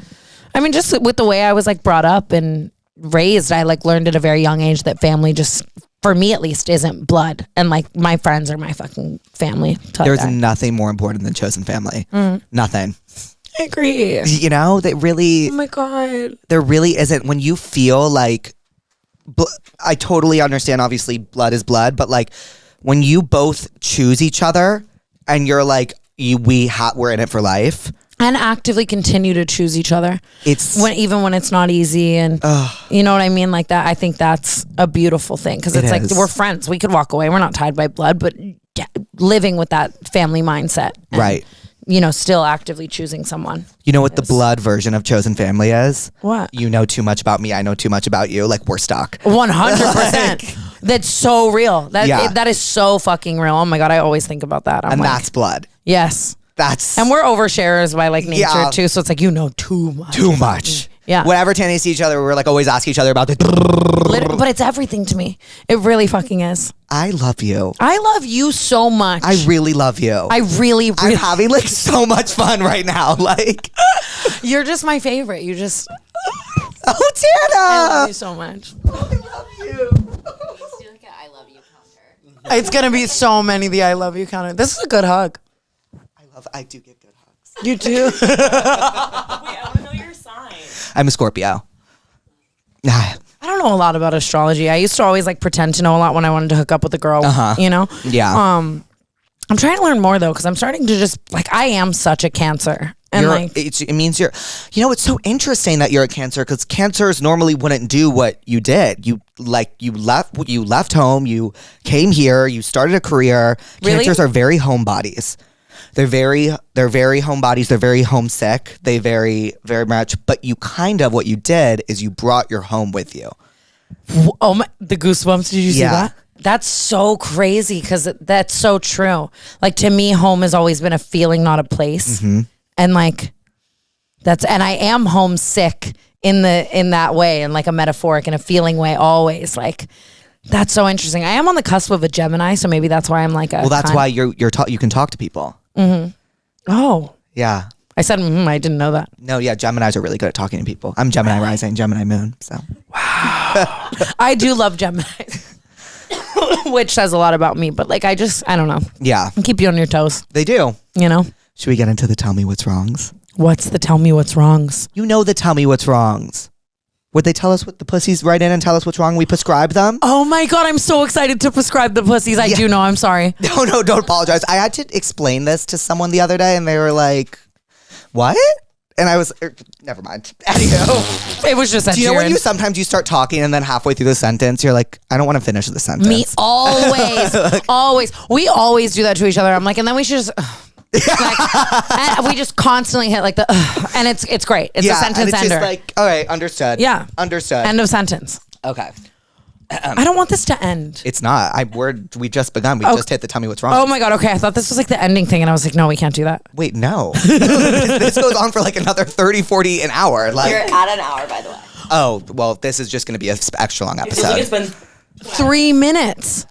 [SPEAKER 3] just with the way I was like brought up and raised, I like learned at a very young age that family just, for me at least, isn't blood. And like my friends are my fucking family. till I
[SPEAKER 1] There's
[SPEAKER 3] die.
[SPEAKER 1] nothing more important than chosen family. Nothing.
[SPEAKER 3] I agree.
[SPEAKER 1] They really.
[SPEAKER 3] Oh my God.
[SPEAKER 1] There really isn't. When you feel like, I totally understand, obviously blood is blood, but like when you both choose each other and you're like, we're in it for life.
[SPEAKER 3] And actively continue to choose each other.
[SPEAKER 1] It's
[SPEAKER 3] Even when it's not easy and you know what I mean? Like that, I think that's a beautiful thing. Cause it's like,
[SPEAKER 1] is.
[SPEAKER 3] we're friends. We could walk away. We're not tied by blood, but living with that family mindset. And,
[SPEAKER 1] right.
[SPEAKER 3] Still actively choosing someone.
[SPEAKER 1] You know what the blood version of chosen family is?
[SPEAKER 3] What?
[SPEAKER 1] You know too much about me. I know too much about you. Like we're stuck.
[SPEAKER 3] 100%. That's so real.
[SPEAKER 1] Yeah.
[SPEAKER 3] That is so fucking real. Oh my God. I always think about that. I'm
[SPEAKER 1] And
[SPEAKER 3] like,
[SPEAKER 1] that's blood.
[SPEAKER 3] yes.
[SPEAKER 1] That's
[SPEAKER 3] And we're oversharers by like nature
[SPEAKER 1] Yeah.
[SPEAKER 3] too. So it's like, too much.
[SPEAKER 1] too much.
[SPEAKER 3] Yeah.
[SPEAKER 1] Whenever Tana see each other, we're like always ask each other about the.
[SPEAKER 3] But it's everything to me. It really fucking is.
[SPEAKER 1] I love you.
[SPEAKER 3] I love you so much.
[SPEAKER 1] I really love you.
[SPEAKER 3] I really,
[SPEAKER 1] I'm
[SPEAKER 3] really,
[SPEAKER 1] having like so much fun right now. Like,
[SPEAKER 3] you're just my favorite. You just,
[SPEAKER 1] oh Tana,
[SPEAKER 3] I love you so much.
[SPEAKER 1] I love you.
[SPEAKER 2] Let's do like a I love you counter.
[SPEAKER 3] It's going to be so many, the I love you counter. This is a good hug.
[SPEAKER 1] I do give good hugs.
[SPEAKER 3] You do?
[SPEAKER 2] Wait, I want to know your sign.
[SPEAKER 1] I'm a Scorpio.
[SPEAKER 3] I don't know a lot about astrology. I used to always like pretend to know a lot when I wanted to hook up with a girl,
[SPEAKER 1] Uh-huh.
[SPEAKER 3] you know?
[SPEAKER 1] Yeah.
[SPEAKER 3] I'm trying to learn more though, because I'm starting to just like, I am such a Cancer. And
[SPEAKER 1] it means you're, it's so interesting that you're a Cancer, because Cancers normally wouldn't do what you did. You left home, you came here, you started a career.
[SPEAKER 3] Really?
[SPEAKER 1] Cancers are very homebodies. They're very homebodies. They're very homesick. They very, very much. But you what you did is you brought your home with you.
[SPEAKER 3] Oh my, the goosebumps. Did you see that? That's so crazy, because that's so true. Like, to me, home has always been a feeling, not a place.
[SPEAKER 1] Mm-hmm.
[SPEAKER 3] And like, and I am homesick in that way, in like a metaphoric and a feeling way always. Like, that's so interesting. I am on the cusp of a Gemini, so maybe that's why I'm like
[SPEAKER 1] well, that's why you can talk to people.
[SPEAKER 3] Mm-hmm. Oh.
[SPEAKER 1] Yeah.
[SPEAKER 3] I said, I didn't know that.
[SPEAKER 1] No, yeah, Geminis are really good at talking to people. I'm Gemini rising, Gemini moon, so.
[SPEAKER 3] Wow. I do love Geminis. Which says a lot about me, but like, I don't know.
[SPEAKER 1] Yeah.
[SPEAKER 3] Keep you on your toes.
[SPEAKER 1] They do.
[SPEAKER 3] You know?
[SPEAKER 1] Should we get into the tell me what's wrongs?
[SPEAKER 3] What's the tell me what's wrongs?
[SPEAKER 1] You know the tell me what's wrongs. Would they tell us what the pussies write in and tell us what's wrong? We prescribe them?
[SPEAKER 3] Oh my God, I'm so excited to prescribe the pussies. I do know, I'm sorry.
[SPEAKER 1] No, don't apologize. I had to explain this to someone the other day and they were like, what? And I was, never mind. Anywho.
[SPEAKER 3] It was just that.
[SPEAKER 1] Do you know when sometimes you start talking and then halfway through the sentence, you're like, I don't want to finish the sentence.
[SPEAKER 3] Me, always. Always. We always do that to each other. I'm like, and then we should just... and we just constantly hit like the and it's great. It's a sentence
[SPEAKER 1] and it's
[SPEAKER 3] ender.
[SPEAKER 1] Just like, all right, understood.
[SPEAKER 3] Yeah.
[SPEAKER 1] Understood.
[SPEAKER 3] End of sentence.
[SPEAKER 1] Okay.
[SPEAKER 3] I don't want this to end.
[SPEAKER 1] It's not. We just begun. We just hit the tell me what's wrong.
[SPEAKER 3] Oh my God. Okay. I thought this was like the ending thing and I was like, no, we can't do that.
[SPEAKER 1] Wait, no. This goes on for like another 30, 40 an hour. Like,
[SPEAKER 2] you're at an hour, by the way.
[SPEAKER 1] Oh, well, this is just going to be an extra long episode.
[SPEAKER 2] It's been
[SPEAKER 3] 3 minutes.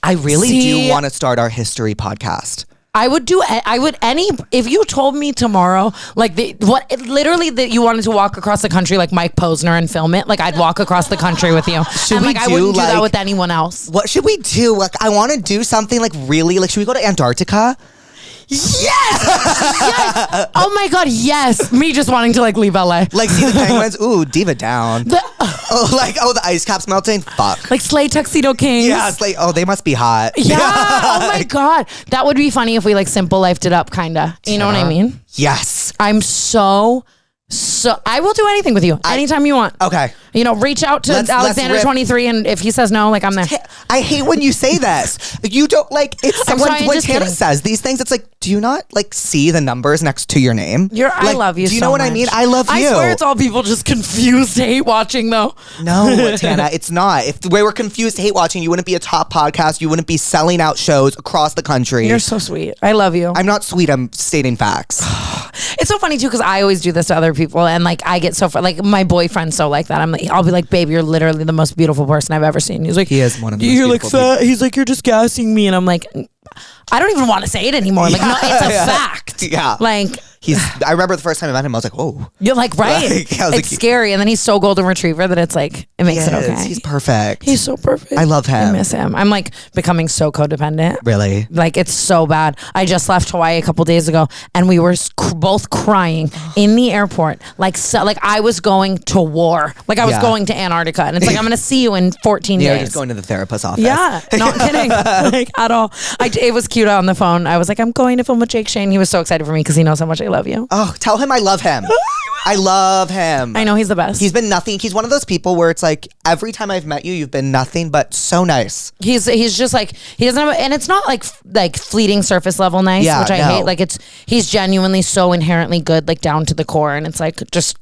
[SPEAKER 1] I really do want to start our history podcast.
[SPEAKER 3] If you told me tomorrow, like literally that you wanted to walk across the country like Mike Posner and film it, like I'd walk across the country with you. I wouldn't do that with anyone else.
[SPEAKER 1] What should we do? Like, I want to do something like really, like, should we go to Antarctica?
[SPEAKER 3] Yes! Yes! Oh my God, yes! Me just wanting to like leave LA.
[SPEAKER 1] Like see the penguins? Ooh, diva down. The ice caps melting? Fuck.
[SPEAKER 3] Like Slay Tuxedo Kings.
[SPEAKER 1] Yeah, Slay. Oh, they must be hot.
[SPEAKER 3] Yeah. Oh my God. That would be funny if we like simple lifed it up, kinda. You know what I mean?
[SPEAKER 1] Yes.
[SPEAKER 3] I'm so I will do anything with you anytime you want.
[SPEAKER 1] Okay.
[SPEAKER 3] Reach out to Alexander 23 and if he says no, like I'm there.
[SPEAKER 1] I hate when you say this. You don't like it's when Tana says these things, it's like, do you not like see the numbers next to your name?
[SPEAKER 3] I love you so much.
[SPEAKER 1] Do you know what I mean? I love you.
[SPEAKER 3] I swear it's all people just confused hate watching though.
[SPEAKER 1] No, Tana, it's not. If we were confused hate watching, you wouldn't be a top podcast. You wouldn't be selling out shows across the country.
[SPEAKER 3] You're so sweet. I love you.
[SPEAKER 1] I'm not sweet. I'm stating facts.
[SPEAKER 3] It's so funny too because I always do this to other people and like I get so like my boyfriend's so like that. I'll be like, babe, you're literally the most beautiful person I've ever seen. He's like,
[SPEAKER 1] he is one of the most
[SPEAKER 3] you're
[SPEAKER 1] beautiful
[SPEAKER 3] like fat. He's like, you're just gassing me, and I'm like, I don't even want to say it anymore. Like, no, it's a fact.
[SPEAKER 1] Yeah.
[SPEAKER 3] Like,
[SPEAKER 1] I remember the first time I met him, I was like, whoa.
[SPEAKER 3] You're like, right. It's scary. And then he's so golden retriever that it's like, it makes it okay.
[SPEAKER 1] He's perfect.
[SPEAKER 3] He's so perfect.
[SPEAKER 1] I love him.
[SPEAKER 3] I miss him. I'm like becoming so codependent.
[SPEAKER 1] Really?
[SPEAKER 3] Like, it's so bad. I just left Hawaii a couple days ago and we were both crying in the airport. Like I was going to war. Like I was going to Antarctica. And it's like, I'm going to see you in 14 days.
[SPEAKER 1] Yeah, just going to the Therapuss office.
[SPEAKER 3] Yeah, not kidding. Like at all. It was cute on the phone. I was like, I'm going to film with JakeShane. He was so excited for me because he knows how much I love you.
[SPEAKER 1] Oh, tell him I love him. I love him.
[SPEAKER 3] I know he's the best.
[SPEAKER 1] He's been nothing. He's one of those people where it's like every time I've met you, you've been nothing but so nice.
[SPEAKER 3] He's just like he doesn't have, and it's not like fleeting surface level nice, which I hate. Like he's genuinely so inherently good, like down to the core, and it's like just.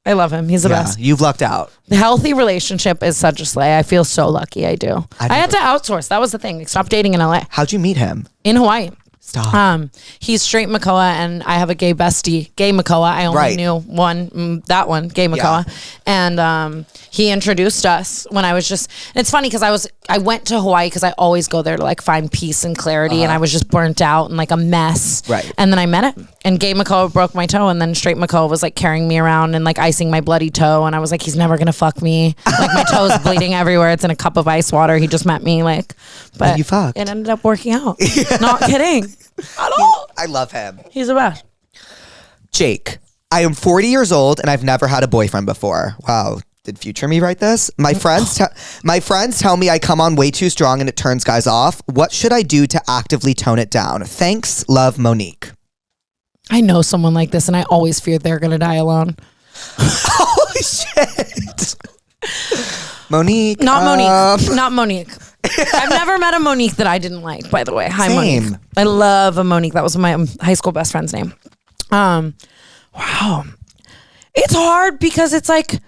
[SPEAKER 3] I love him. He's the best.
[SPEAKER 1] You've lucked out.
[SPEAKER 3] The healthy relationship is such a slay. I feel so lucky. I do. I had to outsource. That was the thing. Like, stop dating in LA.
[SPEAKER 1] How'd you meet him?
[SPEAKER 3] In Hawaii.
[SPEAKER 1] Stop.
[SPEAKER 3] He's straight Makoa and I have a gay bestie, gay Makoa. I only knew that one, gay Makoa. Yeah. And he introduced us when I was just, it's funny because I went to Hawaii because I always go there to like find peace and clarity and I was just burnt out and like a mess.
[SPEAKER 1] Right.
[SPEAKER 3] And then I met him and gay Makoa broke my toe and then straight Makoa was like carrying me around and like icing my bloody toe and I was like, he's never gonna fuck me. Like my toe's bleeding everywhere. It's in a cup of ice water. He just met me like, but
[SPEAKER 1] you fucked.
[SPEAKER 3] It ended up working out. Not kidding. At all.
[SPEAKER 1] I love him.
[SPEAKER 3] He's the best.
[SPEAKER 1] Jake, I am 40 years old and I've never had a boyfriend before. Wow. did future me write this? My friends tell me I come on way too strong and it turns guys off. What should I do to actively tone it down? Thanks, love, Monique.
[SPEAKER 3] I know someone like this, and I always fear they're gonna die alone.
[SPEAKER 1] Holy shit. Monique.
[SPEAKER 3] Not Monique. I've never met a Monique that I didn't like, by the way. Hi,
[SPEAKER 1] Same.
[SPEAKER 3] Monique. I love a Monique. That was my high school best friend's name. Wow. It's hard because it's like,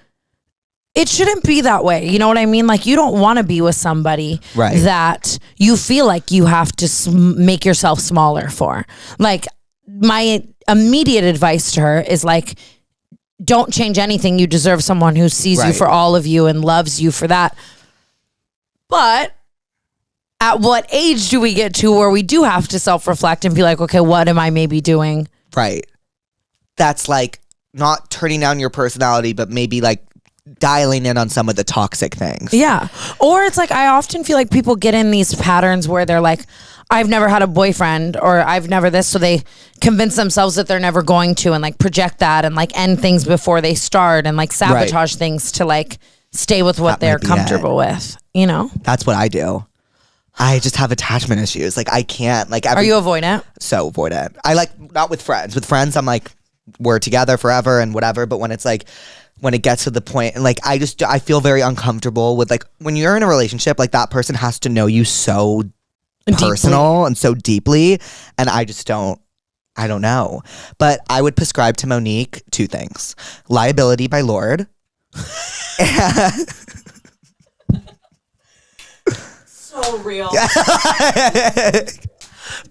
[SPEAKER 3] it shouldn't be that way. You know what I mean? Like, you don't want to be with somebody that you feel like you have to make yourself smaller for. Like, my immediate advice to her is like, don't change anything. You deserve someone who sees you for all of you and loves you for that. But at what age do we get to where we do have to self-reflect and be like, okay, what am I maybe doing?
[SPEAKER 1] Right. That's like not turning down your personality, but maybe like dialing in on some of the toxic things.
[SPEAKER 3] Yeah. Or it's like, I often feel like people get in these patterns where they're like, I've never had a boyfriend, or I've never this. So they convince themselves that they're never going to, and like project that and like end things before they start and like sabotage things to like stay with what they're comfortable with, you know?
[SPEAKER 1] That's what I do. I just have attachment issues. Like, I can't, like,
[SPEAKER 3] Are you avoidant?
[SPEAKER 1] So avoidant. I like, not with friends. With friends, I'm like, we're together forever and whatever. But when it's like, when it gets to the point, and like, I feel very uncomfortable with like, when you're in a relationship, like that person has to know you so personal and so deeply. And I don't know. But I would prescribe to Monique 2 things. Liability by Lord.
[SPEAKER 3] So real.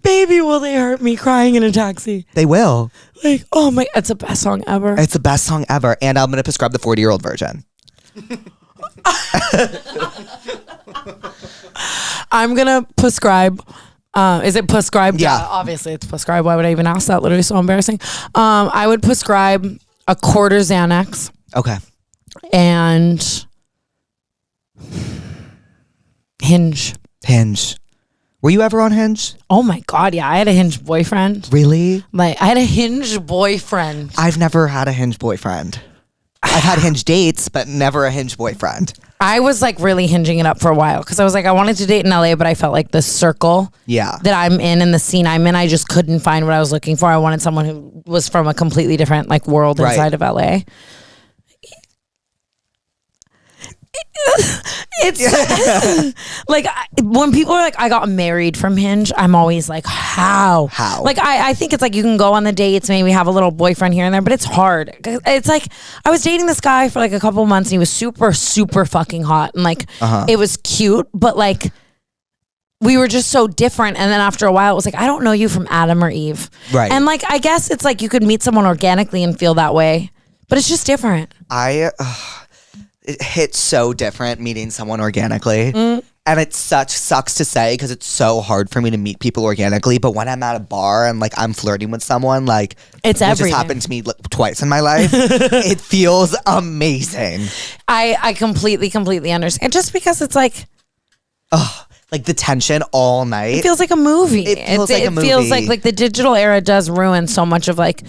[SPEAKER 3] Baby, will they hurt me crying in a taxi?
[SPEAKER 1] They will.
[SPEAKER 3] Like, oh my, it's the best song ever.
[SPEAKER 1] It's the best song ever. And I'm going to prescribe the 40-year-old version.
[SPEAKER 3] I'm going to prescribe. Is it prescribed?
[SPEAKER 1] Yeah.
[SPEAKER 3] Obviously it's prescribed. Why would I even ask that? Literally so embarrassing. I would prescribe a quarter Xanax.
[SPEAKER 1] Okay.
[SPEAKER 3] And Hinge.
[SPEAKER 1] Were you ever on Hinge?
[SPEAKER 3] Oh my God, yeah. I had a Hinge boyfriend.
[SPEAKER 1] Really?
[SPEAKER 3] Like, I had a Hinge boyfriend.
[SPEAKER 1] I've never had a Hinge boyfriend. I've had Hinge dates, but never a Hinge boyfriend.
[SPEAKER 3] I was like really hinging it up for a while because I was like, I wanted to date in LA, but I felt like the circle that I'm in and the scene I'm in, I just couldn't find what I was looking for. I wanted someone who was from a completely different like world inside of LA. It's like when people are like, I got married from Hinge, I'm always like, how? Like, I think it's like you can go on the dates, maybe have a little boyfriend here and there, but it's hard. It's like, I was dating this guy for like a couple months and he was super, super fucking hot. And like, it was cute, but like, we were just so different. And then after a while, it was like, I don't know you from Adam or Eve. Right. And like, I guess it's like you could meet someone organically and feel that way, but it's just different.
[SPEAKER 1] It hits so different meeting someone organically. And it sucks to say because it's so hard for me to meet people organically. But when I'm at a bar and like I'm flirting with someone, like
[SPEAKER 3] it's everything.
[SPEAKER 1] It just happened to me twice in my life. It feels amazing.
[SPEAKER 3] I completely understand. Just because it's like,
[SPEAKER 1] like the tension all night.
[SPEAKER 3] It feels like a movie.
[SPEAKER 1] It feels like a movie.
[SPEAKER 3] It feels like the digital era does ruin so much of like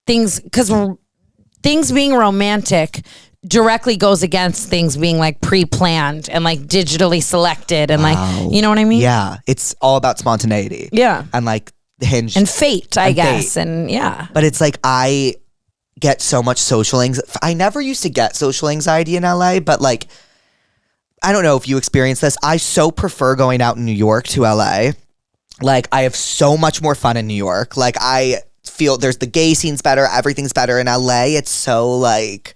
[SPEAKER 3] things, because things being romantic directly goes against things being like pre-planned and like digitally selected and like, you know what I mean?
[SPEAKER 1] Yeah. It's all about spontaneity.
[SPEAKER 3] Yeah.
[SPEAKER 1] And like Hinge.
[SPEAKER 3] And fate, I guess. And yeah.
[SPEAKER 1] But it's like, I get so much social anxiety. I never used to get social anxiety in LA, but like, I don't know if you experience this. I so prefer going out in New York to LA. Like, I have so much more fun in New York. Like, I feel there's the gay scene's better. Everything's better in LA. It's so like...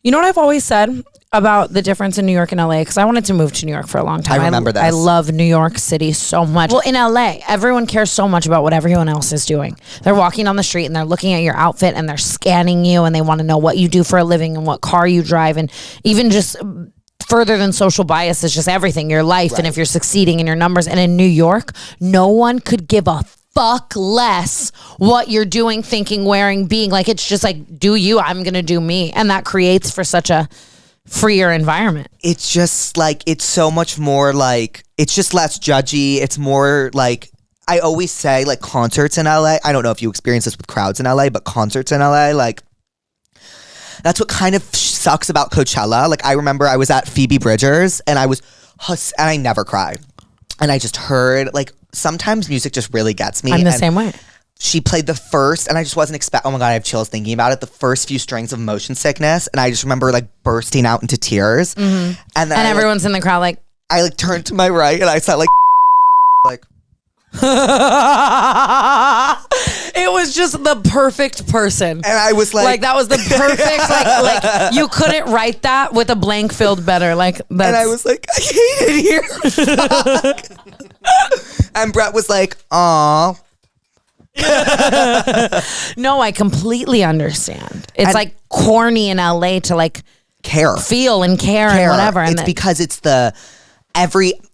[SPEAKER 3] You know what I've always said about the difference in New York and LA? Because I wanted to move to New York for a long time.
[SPEAKER 1] I remember this.
[SPEAKER 3] I love New York City so much. Well, in LA, everyone cares so much about what everyone else is doing. They're walking on the street and they're looking at your outfit and they're scanning you and they want to know what you do for a living and what car you drive. And even just further than social bias is just everything, your life, and if you're succeeding in your numbers. And in New York, no one could give a fuck less what you're doing, thinking, wearing, being. Like, it's just like, do you, I'm gonna do me. And that creates for such a freer environment.
[SPEAKER 1] It's just like, it's so much more like, it's just less judgy. It's more like, I always say like concerts in LA, I don't know if you experience this with crowds in LA, but concerts in LA, like that's what kind of sucks about Coachella. Like I remember I was at Phoebe Bridgers and and I never cry. And I just heard like sometimes music just really gets me.
[SPEAKER 3] I'm the same way.
[SPEAKER 1] She played the first, and I just wasn't oh my God, I have chills thinking about it. The first few strings of Motion Sickness, and I just remember like bursting out into tears.
[SPEAKER 3] Mm-hmm. And then everyone's in the crowd like.
[SPEAKER 1] I like turned to my right and I saw like like.
[SPEAKER 3] It was just the perfect person.
[SPEAKER 1] And I was like
[SPEAKER 3] that was the perfect, like you couldn't write that with a blank filled better. Like that's.
[SPEAKER 1] And I was like, I hate it here. And Brett was like, aw.
[SPEAKER 3] No, I completely understand. It's like corny in LA to like feel and care. And whatever. And
[SPEAKER 1] it's because it's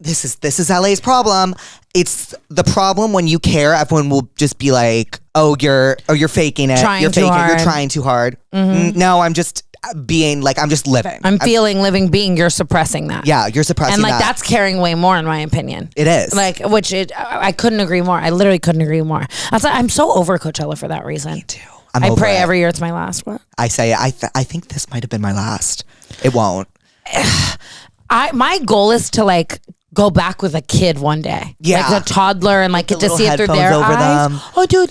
[SPEAKER 1] this is LA's problem. It's the problem when you care, everyone will just be like, oh, you're faking it. You're trying too hard. Mm-hmm. No, I'm just I'm just living.
[SPEAKER 3] I'm living being. You're suppressing that.
[SPEAKER 1] Yeah, you're suppressing that.
[SPEAKER 3] And that's caring way more, in my opinion.
[SPEAKER 1] It is.
[SPEAKER 3] I couldn't agree more. I literally couldn't agree more. I'm so over Coachella for that reason.
[SPEAKER 1] Me too.
[SPEAKER 3] I pray every year it's my last one.
[SPEAKER 1] I say I think this might have been my last. It won't.
[SPEAKER 3] My goal is to like go back with a kid one day. Yeah. Like a toddler and like get to see it through their eyes. Them. Oh, dude,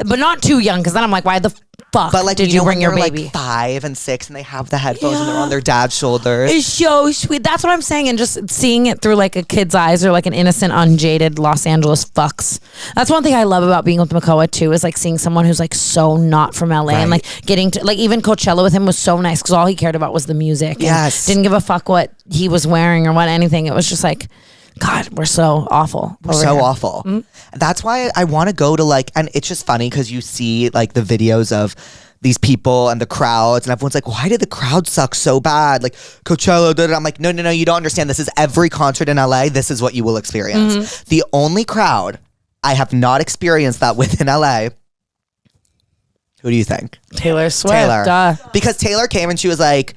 [SPEAKER 3] but not too young because then I'm like, why the fuck did you bring your baby?
[SPEAKER 1] Like 5 and 6 and they have the headphones and they're on their dad's shoulders.
[SPEAKER 3] It's so sweet. That's what I'm saying. And just seeing it through like a kid's eyes or like an innocent, unjaded Los Angeles fucks. That's one thing I love about being with Makoa too, is like seeing someone who's like so not from LA and like getting to like even Coachella with him was so nice because all he cared about was the music.
[SPEAKER 1] Yes.
[SPEAKER 3] Didn't give a fuck what he was wearing or what anything. It was just like, God, we're so awful.
[SPEAKER 1] We're so awful. Mm-hmm. That's why I want to go to like, and it's just funny because you see like the videos of these people and the crowds and everyone's like, why did the crowd suck so bad? Like Coachella, I'm like, no, you don't understand. This is every concert in LA. This is what you will experience. Mm-hmm. The only crowd I have not experienced that with in LA. Who do you think?
[SPEAKER 3] Taylor Swift.
[SPEAKER 1] Because Taylor came and she was like,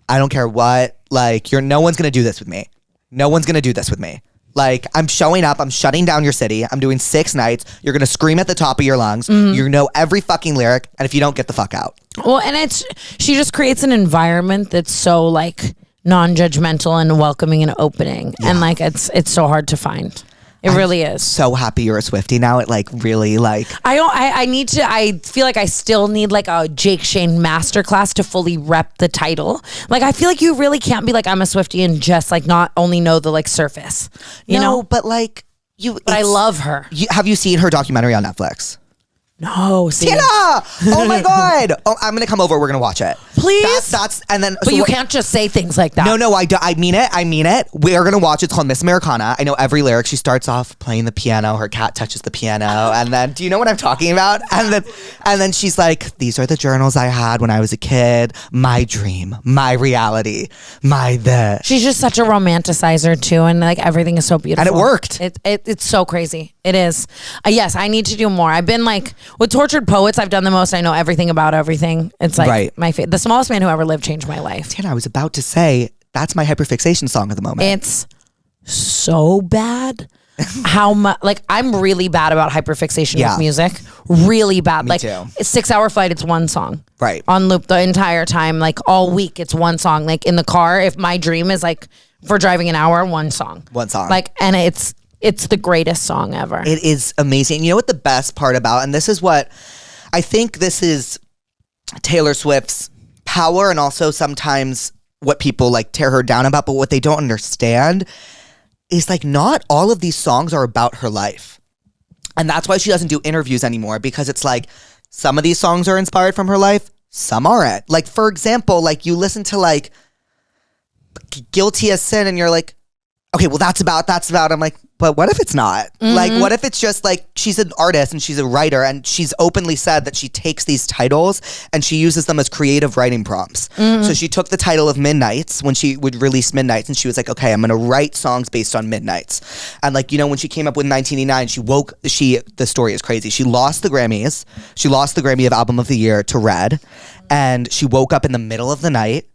[SPEAKER 1] I don't care what, like no one's going to do this with me. No one's going to do this with me. Like, I'm showing up. I'm shutting down your city. I'm doing 6 nights. You're going to scream at the top of your lungs. Mm-hmm. You know every fucking lyric. And if you don't, get the fuck out. Well,
[SPEAKER 3] and she just creates an environment that's so, like, non-judgmental and welcoming and opening. Yeah. And, like, it's so hard to find. It really is.
[SPEAKER 1] So happy you're a Swiftie now. It like really like
[SPEAKER 3] I feel like I still need like a Jake Shane masterclass to fully rep the title. Like I feel like you really can't be like I'm a Swiftie and just like not only know the like surface. You know?
[SPEAKER 1] But like
[SPEAKER 3] But I love her.
[SPEAKER 1] Have you seen her documentary on Netflix?
[SPEAKER 3] No,
[SPEAKER 1] Tina! Oh my God! Oh, I'm gonna come over. We're gonna watch it,
[SPEAKER 3] please.
[SPEAKER 1] But
[SPEAKER 3] you can't just say things like that.
[SPEAKER 1] No, I mean it. We are gonna watch it. It's called Miss Americana. I know every lyric. She starts off playing the piano. Her cat touches the piano, and then do you know what I'm talking about? And then she's like, "These are the journals I had when I was a kid. My dream, my reality, my this."
[SPEAKER 3] She's just such a romanticizer too, and like everything is so beautiful.
[SPEAKER 1] And it worked.
[SPEAKER 3] It's so crazy. It is. Yes, I need to do more. I've been like. With Tortured Poets, I've done the most. I know everything about everything. It's like my favorite. The Smallest Man Who Ever Lived changed my life.
[SPEAKER 1] Tana, I was about to say, that's my hyperfixation song at the moment.
[SPEAKER 3] It's so bad. How much, like, I'm really bad about hyperfixation with music. Really bad.
[SPEAKER 1] Me
[SPEAKER 3] like,
[SPEAKER 1] too.
[SPEAKER 3] A 6-hour flight, it's one song.
[SPEAKER 1] Right.
[SPEAKER 3] On loop the entire time. Like, all week, it's one song. Like, in the car, if my dream is, like, for driving an hour, one song.
[SPEAKER 1] One song.
[SPEAKER 3] Like, and it's the greatest song ever.
[SPEAKER 1] It is amazing. You know what the best part about, and this is what, I think this is Taylor Swift's power and also sometimes what people like tear her down about, but what they don't understand is like not all of these songs are about her life. And that's why she doesn't do interviews anymore because it's like some of these songs are inspired from her life, some aren't. Like for example, like you listen to like Guilty as Sin and you're like, okay, well that's about, I'm like, but what if it's not? Mm-hmm. Like, what if it's just like, she's an artist and she's a writer and she's openly said that she takes these titles and she uses them as creative writing prompts. Mm-hmm. So she took the title of Midnights when she would release Midnights and she was like, okay, I'm going to write songs based on Midnights. And like, you know, when she came up with 1989, the story is crazy. She lost the Grammys. She lost the Grammy of Album of the Year to Red. And she woke up in the middle of the night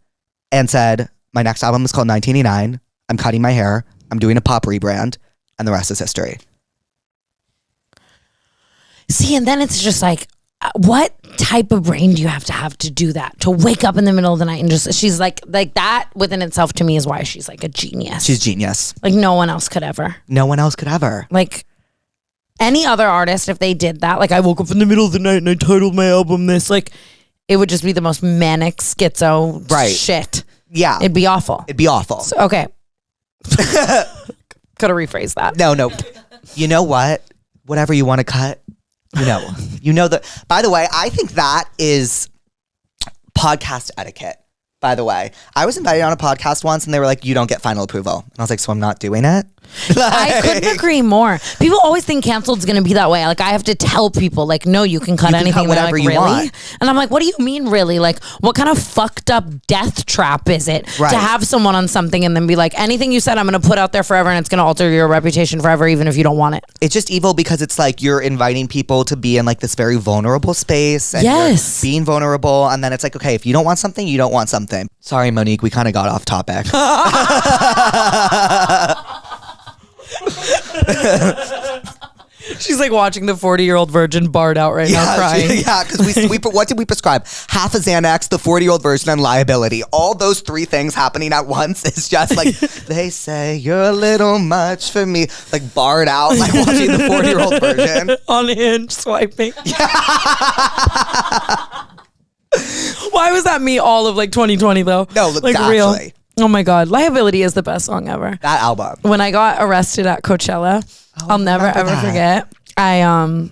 [SPEAKER 1] and said, my next album is called 1989. I'm cutting my hair. I'm doing a pop rebrand. And the rest is history.
[SPEAKER 3] See, and then it's just like, what type of brain do you have to do that? To wake up in the middle of the night and just, she's like that within itself to me is why she's like a genius.
[SPEAKER 1] She's genius.
[SPEAKER 3] Like no one else could ever.
[SPEAKER 1] No one else could ever.
[SPEAKER 3] Like any other artist, if they did that, like I woke up in the middle of the night and I titled my album this, like it would just be the most manic schizo shit.
[SPEAKER 1] Yeah.
[SPEAKER 3] It'd be awful.
[SPEAKER 1] It'd be awful.
[SPEAKER 3] So, okay. Could have rephrased that.
[SPEAKER 1] No. You know what? Whatever you want to cut, you know that. By the way, I think that is podcast etiquette. By the way, I was invited on a podcast once and they were like, you don't get final approval. And I was like, so I'm not doing it?
[SPEAKER 3] I couldn't agree more. People always think canceled is going to be that way. Like I have to tell people like, no, you can cut anything.
[SPEAKER 1] Cut whatever you want.
[SPEAKER 3] And I'm like, what do you mean really? Like what kind of fucked up death trap is it to have someone on something and then be like, anything you said, I'm going to put out there forever and it's going to alter your reputation forever, even if you don't want it.
[SPEAKER 1] It's just evil because it's like you're inviting people to be in like this very vulnerable space and you're being vulnerable. And then it's like, okay, if you don't want something, you don't want something. Sorry, Monique, we kind of got off topic.
[SPEAKER 3] She's like watching the 40-year-old virgin barred out right now crying.
[SPEAKER 1] Because we what did we prescribe? Half a Xanax, the 40-year-old virgin, and liability. All those three things happening at once is just like, they say you're a little much for me. Like barred out, like watching the 40-year-old virgin.
[SPEAKER 3] On Hinge swiping. Why was that me all of like 2020 though?
[SPEAKER 1] No, look,
[SPEAKER 3] like
[SPEAKER 1] actually.
[SPEAKER 3] Real. Oh my God. Liability is the best song ever.
[SPEAKER 1] That album.
[SPEAKER 3] When I got arrested at Coachella, I'll never ever forget. I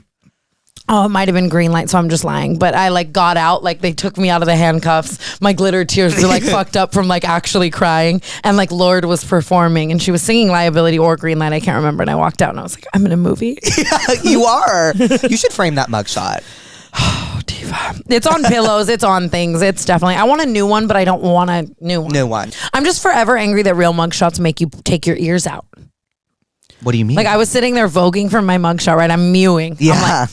[SPEAKER 3] it might have been green light, so I'm just lying. But I like got out, like they took me out of the handcuffs. My glitter tears were like fucked up from like actually crying. And like Lorde was performing and she was singing Liability or Green Light, I can't remember. And I walked out and I was like, I'm in a movie.
[SPEAKER 1] Yeah, you are. You should frame that mugshot.
[SPEAKER 3] Oh, diva. It's on pillows. It's on things. It's definitely. I want a new one, but I don't want a new one.
[SPEAKER 1] New one.
[SPEAKER 3] I'm just forever angry that real mugshots make you take your ears out.
[SPEAKER 1] What do you mean?
[SPEAKER 3] Like I was sitting there voguing for my mugshot, right? I'm mewing.
[SPEAKER 1] Yeah.
[SPEAKER 3] I'm like,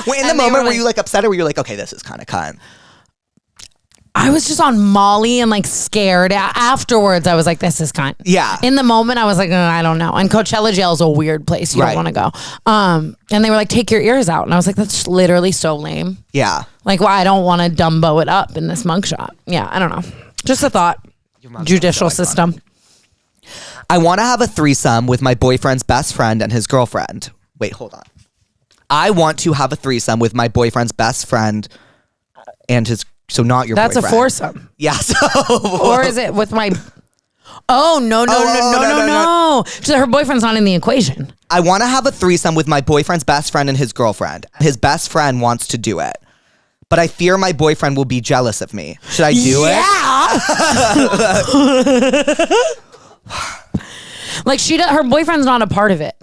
[SPEAKER 1] wait, in the moment, were you like upset or were you like, okay, this is kind of cunt?
[SPEAKER 3] I was just on Molly and like scared. Afterwards, I was like, this is cunt.
[SPEAKER 1] Yeah.
[SPEAKER 3] In the moment, I was like, I don't know. And Coachella jail is a weird place. You don't want to go. And they were like, take your ears out. And I was like, that's literally so lame.
[SPEAKER 1] Yeah.
[SPEAKER 3] Like, well, I don't want to Dumbo it up in this mugshot. Yeah, I don't know. Just a thought. Judicial system.
[SPEAKER 1] I want to have a threesome with my boyfriend's best friend and his girlfriend. Wait, hold on. I want to have a threesome with my boyfriend's best friend and his. So not your
[SPEAKER 3] That's
[SPEAKER 1] boyfriend.
[SPEAKER 3] a foursome.
[SPEAKER 1] Yeah. So
[SPEAKER 3] or is it with my... Oh, no. So her boyfriend's not in the equation.
[SPEAKER 1] I want to have a threesome with my boyfriend's best friend and his girlfriend. His best friend wants to do it. But I fear my boyfriend will be jealous of me. Should I do
[SPEAKER 3] it? Like her boyfriend's not a part of it.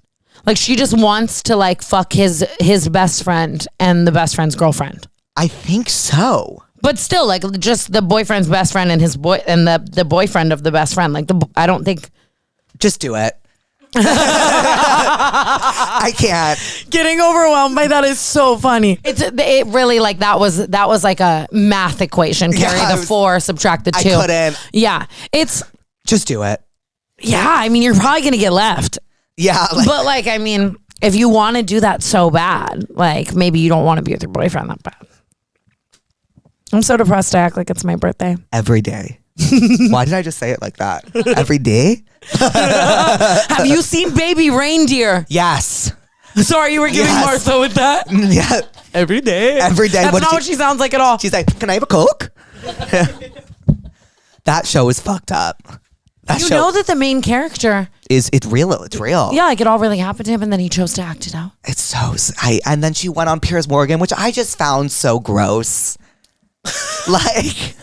[SPEAKER 3] Like she just wants to like fuck his best friend and the best friend's girlfriend.
[SPEAKER 1] I think so.
[SPEAKER 3] But still, like just the boyfriend's best friend and his boy and the boyfriend of the best friend. Like I don't think.
[SPEAKER 1] Just do it. I can't.
[SPEAKER 3] Getting overwhelmed by that is so funny. It really like that was like a math equation. Carry the 4, subtract the 2.
[SPEAKER 1] I couldn't.
[SPEAKER 3] Yeah, it's
[SPEAKER 1] just do it.
[SPEAKER 3] Yeah, I mean you're probably gonna get left.
[SPEAKER 1] Yeah,
[SPEAKER 3] but like I mean, if you want to do that so bad, like maybe you don't want to be with your boyfriend that bad. I'm so depressed to act like it's my birthday.
[SPEAKER 1] Every day. Why did I just say it like that? Every day?
[SPEAKER 3] Have you seen Baby Reindeer?
[SPEAKER 1] Yes.
[SPEAKER 3] Sorry, you were giving Martha with that?
[SPEAKER 1] Yeah.
[SPEAKER 3] Every day.
[SPEAKER 1] Every day.
[SPEAKER 3] That's not what she sounds like at all.
[SPEAKER 1] She's like, can I have a Coke? That show is fucked up.
[SPEAKER 3] You know that the main character...
[SPEAKER 1] It's real. It's real.
[SPEAKER 3] Yeah, like it all really happened to him and then he chose to act it out.
[SPEAKER 1] It's so... and then she went on Piers Morgan, which I just found so gross. Like...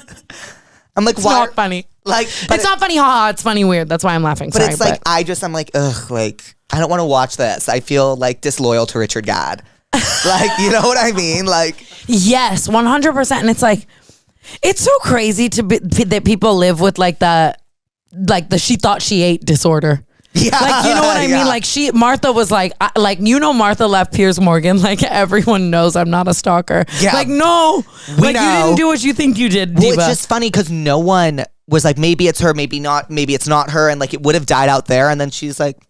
[SPEAKER 1] I'm like,
[SPEAKER 3] it's
[SPEAKER 1] why?
[SPEAKER 3] Not funny.
[SPEAKER 1] Like,
[SPEAKER 3] it's not funny, haha. It's funny, weird. That's why I'm laughing.
[SPEAKER 1] But it's like, I'm like, ugh, like, I don't want to watch this. I feel like disloyal to Richard Gadd. Like, you know what I mean? Like,
[SPEAKER 3] yes, 100%. And it's like, it's so crazy that people live with like the she thought she ate disorder. Yeah. Like, you know what I mean? Like Martha was like, Martha left Piers Morgan. Like everyone knows I'm not a stalker. Yeah. Like, no, you didn't do what you think you did, Diva.
[SPEAKER 1] Well, it's just funny because no one was like, maybe it's her, maybe not, maybe it's not her. And like, it would have died out there. And then she's like,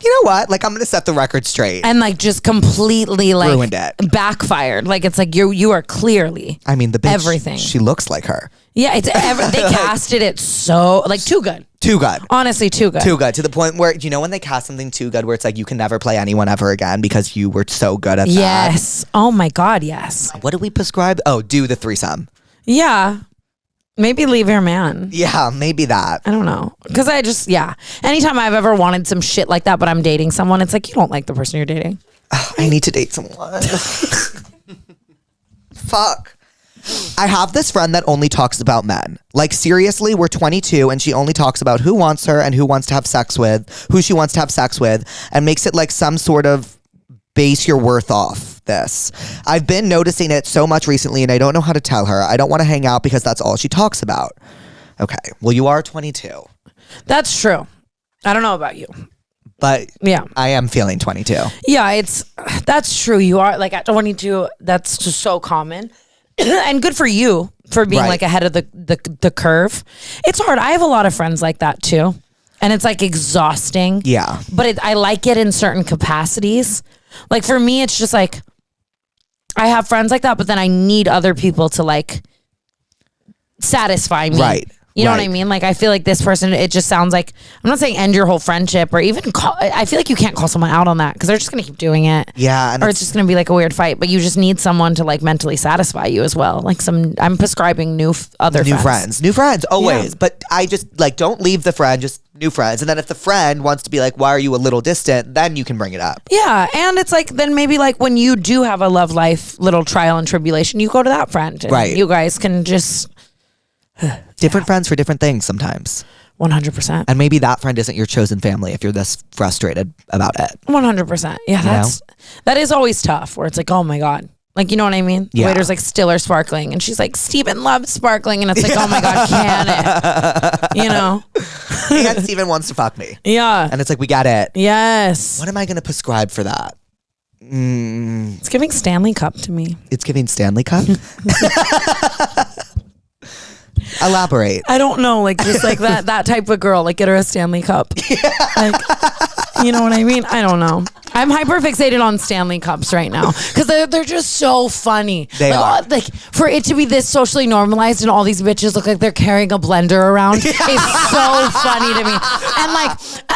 [SPEAKER 1] You know what? Like, I'm going to set the record straight.
[SPEAKER 3] And like just completely like
[SPEAKER 1] Ruined it.
[SPEAKER 3] backfired. Like it's like you are clearly
[SPEAKER 1] I mean, the bitch,
[SPEAKER 3] everything.
[SPEAKER 1] she looks like her.
[SPEAKER 3] Yeah, it's they casted it so like too good.
[SPEAKER 1] Too good.
[SPEAKER 3] Honestly, too good.
[SPEAKER 1] Too good. To the point where, you know, when they cast something too good where it's like you can never play anyone ever again because you were so good at that.
[SPEAKER 3] Yes. Oh my God, yes.
[SPEAKER 1] What do we prescribe? Oh, do the threesome.
[SPEAKER 3] Yeah. Maybe leave your man.
[SPEAKER 1] Yeah, maybe that.
[SPEAKER 3] I don't know. Because anytime I've ever wanted some shit like that, but I'm dating someone, it's like, you don't like the person you're dating.
[SPEAKER 1] I need to date someone. Fuck. I have this friend that only talks about men. Like, seriously, we're 22 and she only talks about who wants her and who wants to have sex with, who she wants to have sex with, and makes it like some sort of base your worth off this. I've been noticing it so much recently and I don't know how to tell her. I don't want to hang out because that's all she talks about. Okay, well, you are 22.
[SPEAKER 3] That's true. I don't know about you.
[SPEAKER 1] But
[SPEAKER 3] yeah,
[SPEAKER 1] I am feeling 22.
[SPEAKER 3] Yeah, that's true. You are like at 22. That's just so common, and good for you for being like ahead of the curve. It's hard. I have a lot of friends like that too, and it's like exhausting.
[SPEAKER 1] Yeah,
[SPEAKER 3] but I like it in certain capacities. Like for me, it's just like I have friends like that, but then I need other people to like satisfy me.
[SPEAKER 1] Right.
[SPEAKER 3] You know what I mean? Like, I feel like this person, it just sounds like, I'm not saying end your whole friendship or even I feel like you can't call someone out on that because they're just going to keep doing it.
[SPEAKER 1] Yeah.
[SPEAKER 3] Or it's just going to be like a weird fight, but you just need someone to like mentally satisfy you as well. Like I'm prescribing new friends.
[SPEAKER 1] New friends, always.
[SPEAKER 3] Yeah.
[SPEAKER 1] But I just like, don't leave the friend, just new friends. And then if the friend wants to be like, why are you a little distant? Then you can bring it up.
[SPEAKER 3] Yeah. And it's like, then maybe like when you do have a love life, little trial and tribulation, you go to that friend. And
[SPEAKER 1] right.
[SPEAKER 3] You guys can just...
[SPEAKER 1] different friends for different things sometimes.
[SPEAKER 3] 100%.
[SPEAKER 1] And maybe that friend isn't your chosen family if you're this frustrated about it.
[SPEAKER 3] 100%. Yeah, that is always tough where it's like, oh my God. Like, you know what I mean? The waiter's like, still or sparkling. And she's like, Steven loves sparkling. And it's like, oh my God, can it? You know?
[SPEAKER 1] And Steven wants to fuck me.
[SPEAKER 3] Yeah.
[SPEAKER 1] And it's like, we got it.
[SPEAKER 3] Yes.
[SPEAKER 1] What am I going to prescribe for that?
[SPEAKER 3] It's giving Stanley Cup to me.
[SPEAKER 1] It's giving Stanley Cup? Elaborate.
[SPEAKER 3] I don't know, like just like that type of girl, like get her a Stanley Cup. Yeah. Like, you know what I mean? I don't know. I'm hyper fixated on Stanley Cups right now because they're just so funny.
[SPEAKER 1] They are.
[SPEAKER 3] Like for it to be this socially normalized and all these bitches look like they're carrying a blender around is so funny to me. And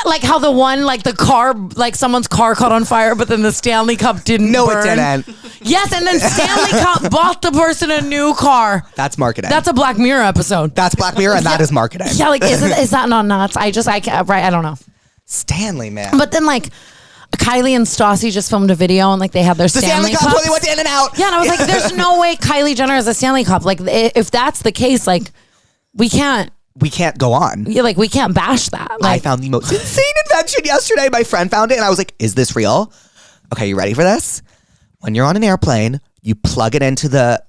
[SPEAKER 3] like how the one like the car like someone's car caught on fire, but then the Stanley Cup didn't.
[SPEAKER 1] No,
[SPEAKER 3] burn.
[SPEAKER 1] it didn't.
[SPEAKER 3] Yes, and then Stanley Cup bought the person a new car.
[SPEAKER 1] That's marketing.
[SPEAKER 3] That's a Black Mirror episode.
[SPEAKER 1] That's Black Mirror, and that is marketing.
[SPEAKER 3] Yeah, like is that not nuts? I can't, right? I don't know.
[SPEAKER 1] Stanley, man.
[SPEAKER 3] But then like Kylie and Stassi just filmed a video and like they had their Stanley Cup.
[SPEAKER 1] When they went in and out.
[SPEAKER 3] Yeah, and I was like, there's no way Kylie Jenner has a Stanley Cup. Like if that's the case, like we can't
[SPEAKER 1] go on.
[SPEAKER 3] Yeah, like we can't bash that. Like,
[SPEAKER 1] I found the most insane invention yesterday. My friend found it and I was like, is this real? Okay, you ready for this? When you're on an airplane, you plug it into the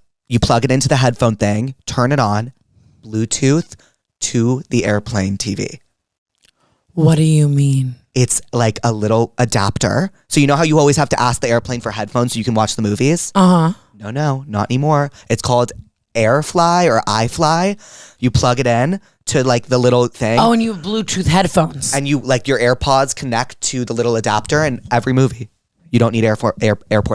[SPEAKER 1] headphone thing, turn it on, Bluetooth to the airplane TV.
[SPEAKER 3] What do you mean?
[SPEAKER 1] It's like a little adapter. So you know how you always have to ask the airplane for headphones so you can watch the movies?
[SPEAKER 3] Uh-huh.
[SPEAKER 1] No, not anymore. It's called Airfly or iFly. You plug it in to like the little thing.
[SPEAKER 3] Oh, and you have Bluetooth headphones.
[SPEAKER 1] And you like your AirPods connect to the little adapter in every movie. You don't need airport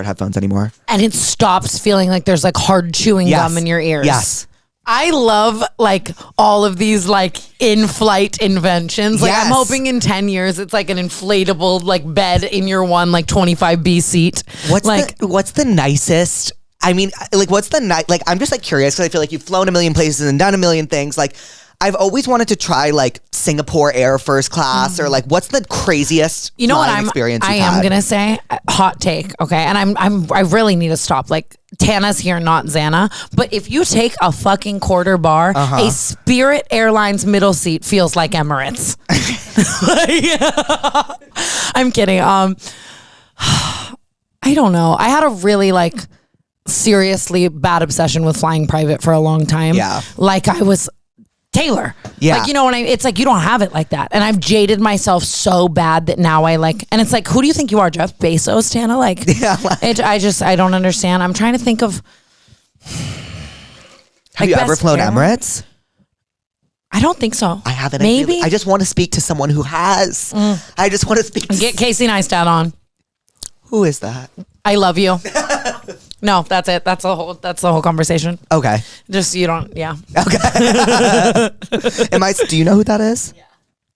[SPEAKER 1] headphones anymore. And
[SPEAKER 3] it stops feeling like there's like hard chewing gum in your ears.
[SPEAKER 1] Yes.
[SPEAKER 3] I love like all of these like in-flight inventions. Like I'm hoping in 10 years it's like an inflatable like bed in your one like 25B seat.
[SPEAKER 1] What's the nicest? I mean, like what's the like I'm just like curious because I feel like you've flown a million places and done a million things. Like I've always wanted to try like Singapore Air first class or like what's the craziest experience you've had?
[SPEAKER 3] I am gonna say hot take, okay? And I really need to stop. Like Tana's here, not Xana. But if you take a fucking quarter bar, a Spirit Airlines middle seat feels like Emirates. I'm kidding. I don't know. I had a really like seriously bad obsession with flying private for a long time.
[SPEAKER 1] Yeah.
[SPEAKER 3] Like I was Taylor. Yeah. Like, you know what I mean? It's like, you don't have it like that. And I've jaded myself so bad that now I like, and it's like, who do you think you are, Jeff Bezos, Tana? Like, I don't understand. I'm trying to think of.
[SPEAKER 1] Have you ever flown Emirates?
[SPEAKER 3] I don't think so.
[SPEAKER 1] I haven't.
[SPEAKER 3] Maybe.
[SPEAKER 1] I just want to speak to someone who has. I just want to speak to
[SPEAKER 3] Get Casey Neistat on.
[SPEAKER 1] Who is that?
[SPEAKER 3] I love you. No, that's it. That's the whole conversation.
[SPEAKER 1] Okay.
[SPEAKER 3] Just you don't. Yeah.
[SPEAKER 1] Okay. Do you know who that is?
[SPEAKER 2] Yeah.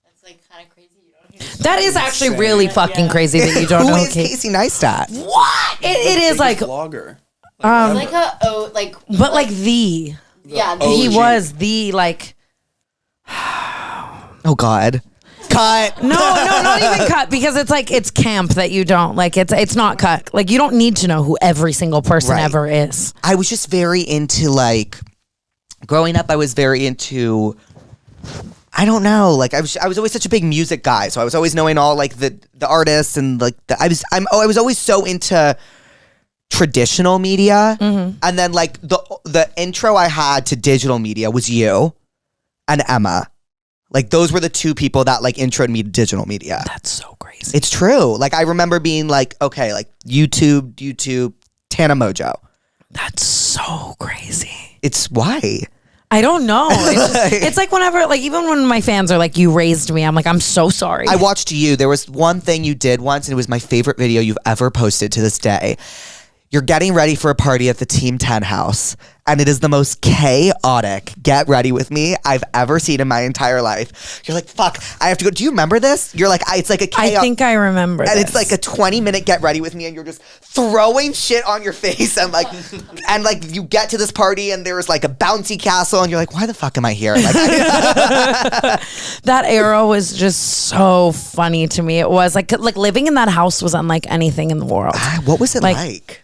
[SPEAKER 2] That's like kind of crazy. You don't know.
[SPEAKER 3] That is actually really fucking crazy that you don't know
[SPEAKER 1] Who is Casey Neistat?
[SPEAKER 3] What? It is like
[SPEAKER 4] vlogger.
[SPEAKER 2] Like
[SPEAKER 3] but like the
[SPEAKER 2] yeah.
[SPEAKER 3] he
[SPEAKER 4] OG.
[SPEAKER 3] was the like
[SPEAKER 1] Oh God. Cut.
[SPEAKER 3] no, not even cut because it's like it's camp that you don't like. It's not cut. Like you don't need to know who every single person
[SPEAKER 1] Right.
[SPEAKER 3] ever is.
[SPEAKER 1] I was just very into like growing up. I was very into. I don't know. Like I was always such a big music guy, so I was always knowing all like the artists and like I was always so into traditional media, and then like the intro I had to digital media was you and Emma. Like those were the two people that like introed me to digital media.
[SPEAKER 3] That's so crazy.
[SPEAKER 1] It's true. Like I remember being like, okay, like YouTube, Tana Mongeau.
[SPEAKER 3] That's so crazy.
[SPEAKER 1] It's why.
[SPEAKER 3] I don't know. It's like whenever, like even when my fans are like, "You raised me," I'm like, "I'm so sorry."
[SPEAKER 1] I watched you. There was one thing you did once, and it was my favorite video you've ever posted to this day. You're getting ready for a party at the Team 10 house, and it is the most chaotic get ready with me I've ever seen in my entire life. You're like, fuck, I have to go. Do you remember this? You're like, it's like a chaos.
[SPEAKER 3] I think I remember.
[SPEAKER 1] And
[SPEAKER 3] this.
[SPEAKER 1] it's like a 20-minute get ready with me, and you're just throwing shit on your face, and like you get to this party, and there's like a bouncy castle, and you're like, why the fuck am I here? Like,
[SPEAKER 3] that era was just so funny to me. It was like living in that house was unlike anything in the world.
[SPEAKER 1] what was it like?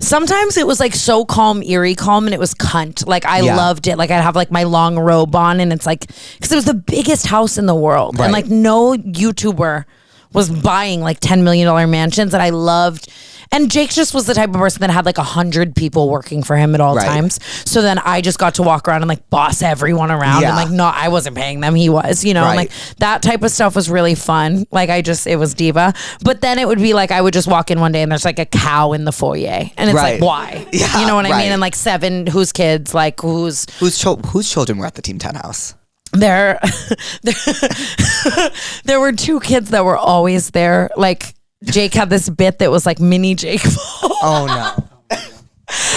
[SPEAKER 3] Sometimes it was like so calm, eerie calm, and it was cunt. Like I loved it. Like I'd have like my long robe on, and it's like because it was the biggest house in the world,
[SPEAKER 1] Right.
[SPEAKER 3] and like no YouTuber was buying like $10 million mansions that I loved. And Jake just was the type of person that had like 100 people working for him at all
[SPEAKER 1] Right.
[SPEAKER 3] times. So then I just got to walk around and like boss everyone around.
[SPEAKER 1] Yeah.
[SPEAKER 3] And like, no, I wasn't paying them. He was, you know, and
[SPEAKER 1] Right.
[SPEAKER 3] like that type of stuff was really fun. Like it was diva. But then it would be like, I would just walk in one day and there's like a cow in the foyer. And it's
[SPEAKER 1] Right.
[SPEAKER 3] like, why?
[SPEAKER 1] Yeah,
[SPEAKER 3] you know what I
[SPEAKER 1] right.
[SPEAKER 3] mean? And like 7, whose kids, like whose
[SPEAKER 1] Whose children were at the Team 10 house?
[SPEAKER 3] there were 2 kids that were always there. Like Jake had this bit that was like mini Jake Paul.
[SPEAKER 1] Oh no.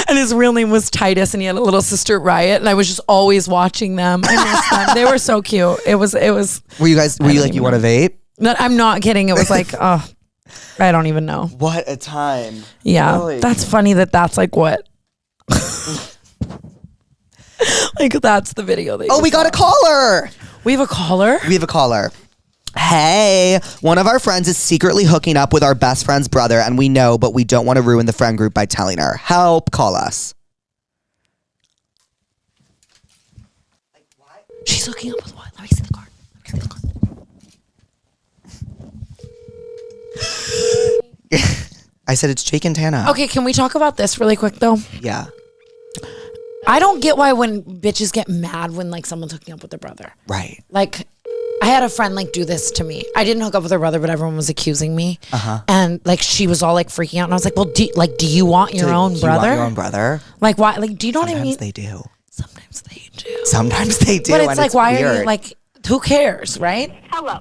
[SPEAKER 3] And his real name was Titus, and he had a little sister Riot, and I was just always watching them. I missed them. They were so cute. It was
[SPEAKER 1] Were you like, you want to vape?
[SPEAKER 3] I'm not kidding. It was like, oh, I don't even know.
[SPEAKER 1] What a time.
[SPEAKER 3] Yeah.
[SPEAKER 1] Really?
[SPEAKER 3] That's funny that's like what like that's the video that
[SPEAKER 1] Oh, we got a caller.
[SPEAKER 3] We have a caller?
[SPEAKER 1] We have a caller. Hey, one of our friends is secretly hooking up with our best friend's brother, and we know, but we don't want to ruin the friend group by telling her. Help, call us.
[SPEAKER 3] She's hooking up with what? Let me see the card.
[SPEAKER 1] I said it's Jake and Tana.
[SPEAKER 3] Okay, can we talk about this really quick though?
[SPEAKER 1] Yeah.
[SPEAKER 3] I don't get why when bitches get mad when like someone's hooking up with their brother.
[SPEAKER 1] Right.
[SPEAKER 3] Like I had a friend like do this to me. I didn't hook up with her brother, but everyone was accusing me. And like she was all like freaking out, and I was like, "Well, do you want your own
[SPEAKER 1] You
[SPEAKER 3] brother?
[SPEAKER 1] want your own brother?
[SPEAKER 3] Like why? Like do you know what I mean?"
[SPEAKER 1] Sometimes they do.
[SPEAKER 3] Sometimes they do.
[SPEAKER 1] Sometimes they do.
[SPEAKER 3] But it's
[SPEAKER 1] and
[SPEAKER 3] like, why
[SPEAKER 1] weird.
[SPEAKER 3] are you like? Who cares, right?
[SPEAKER 5] Hello.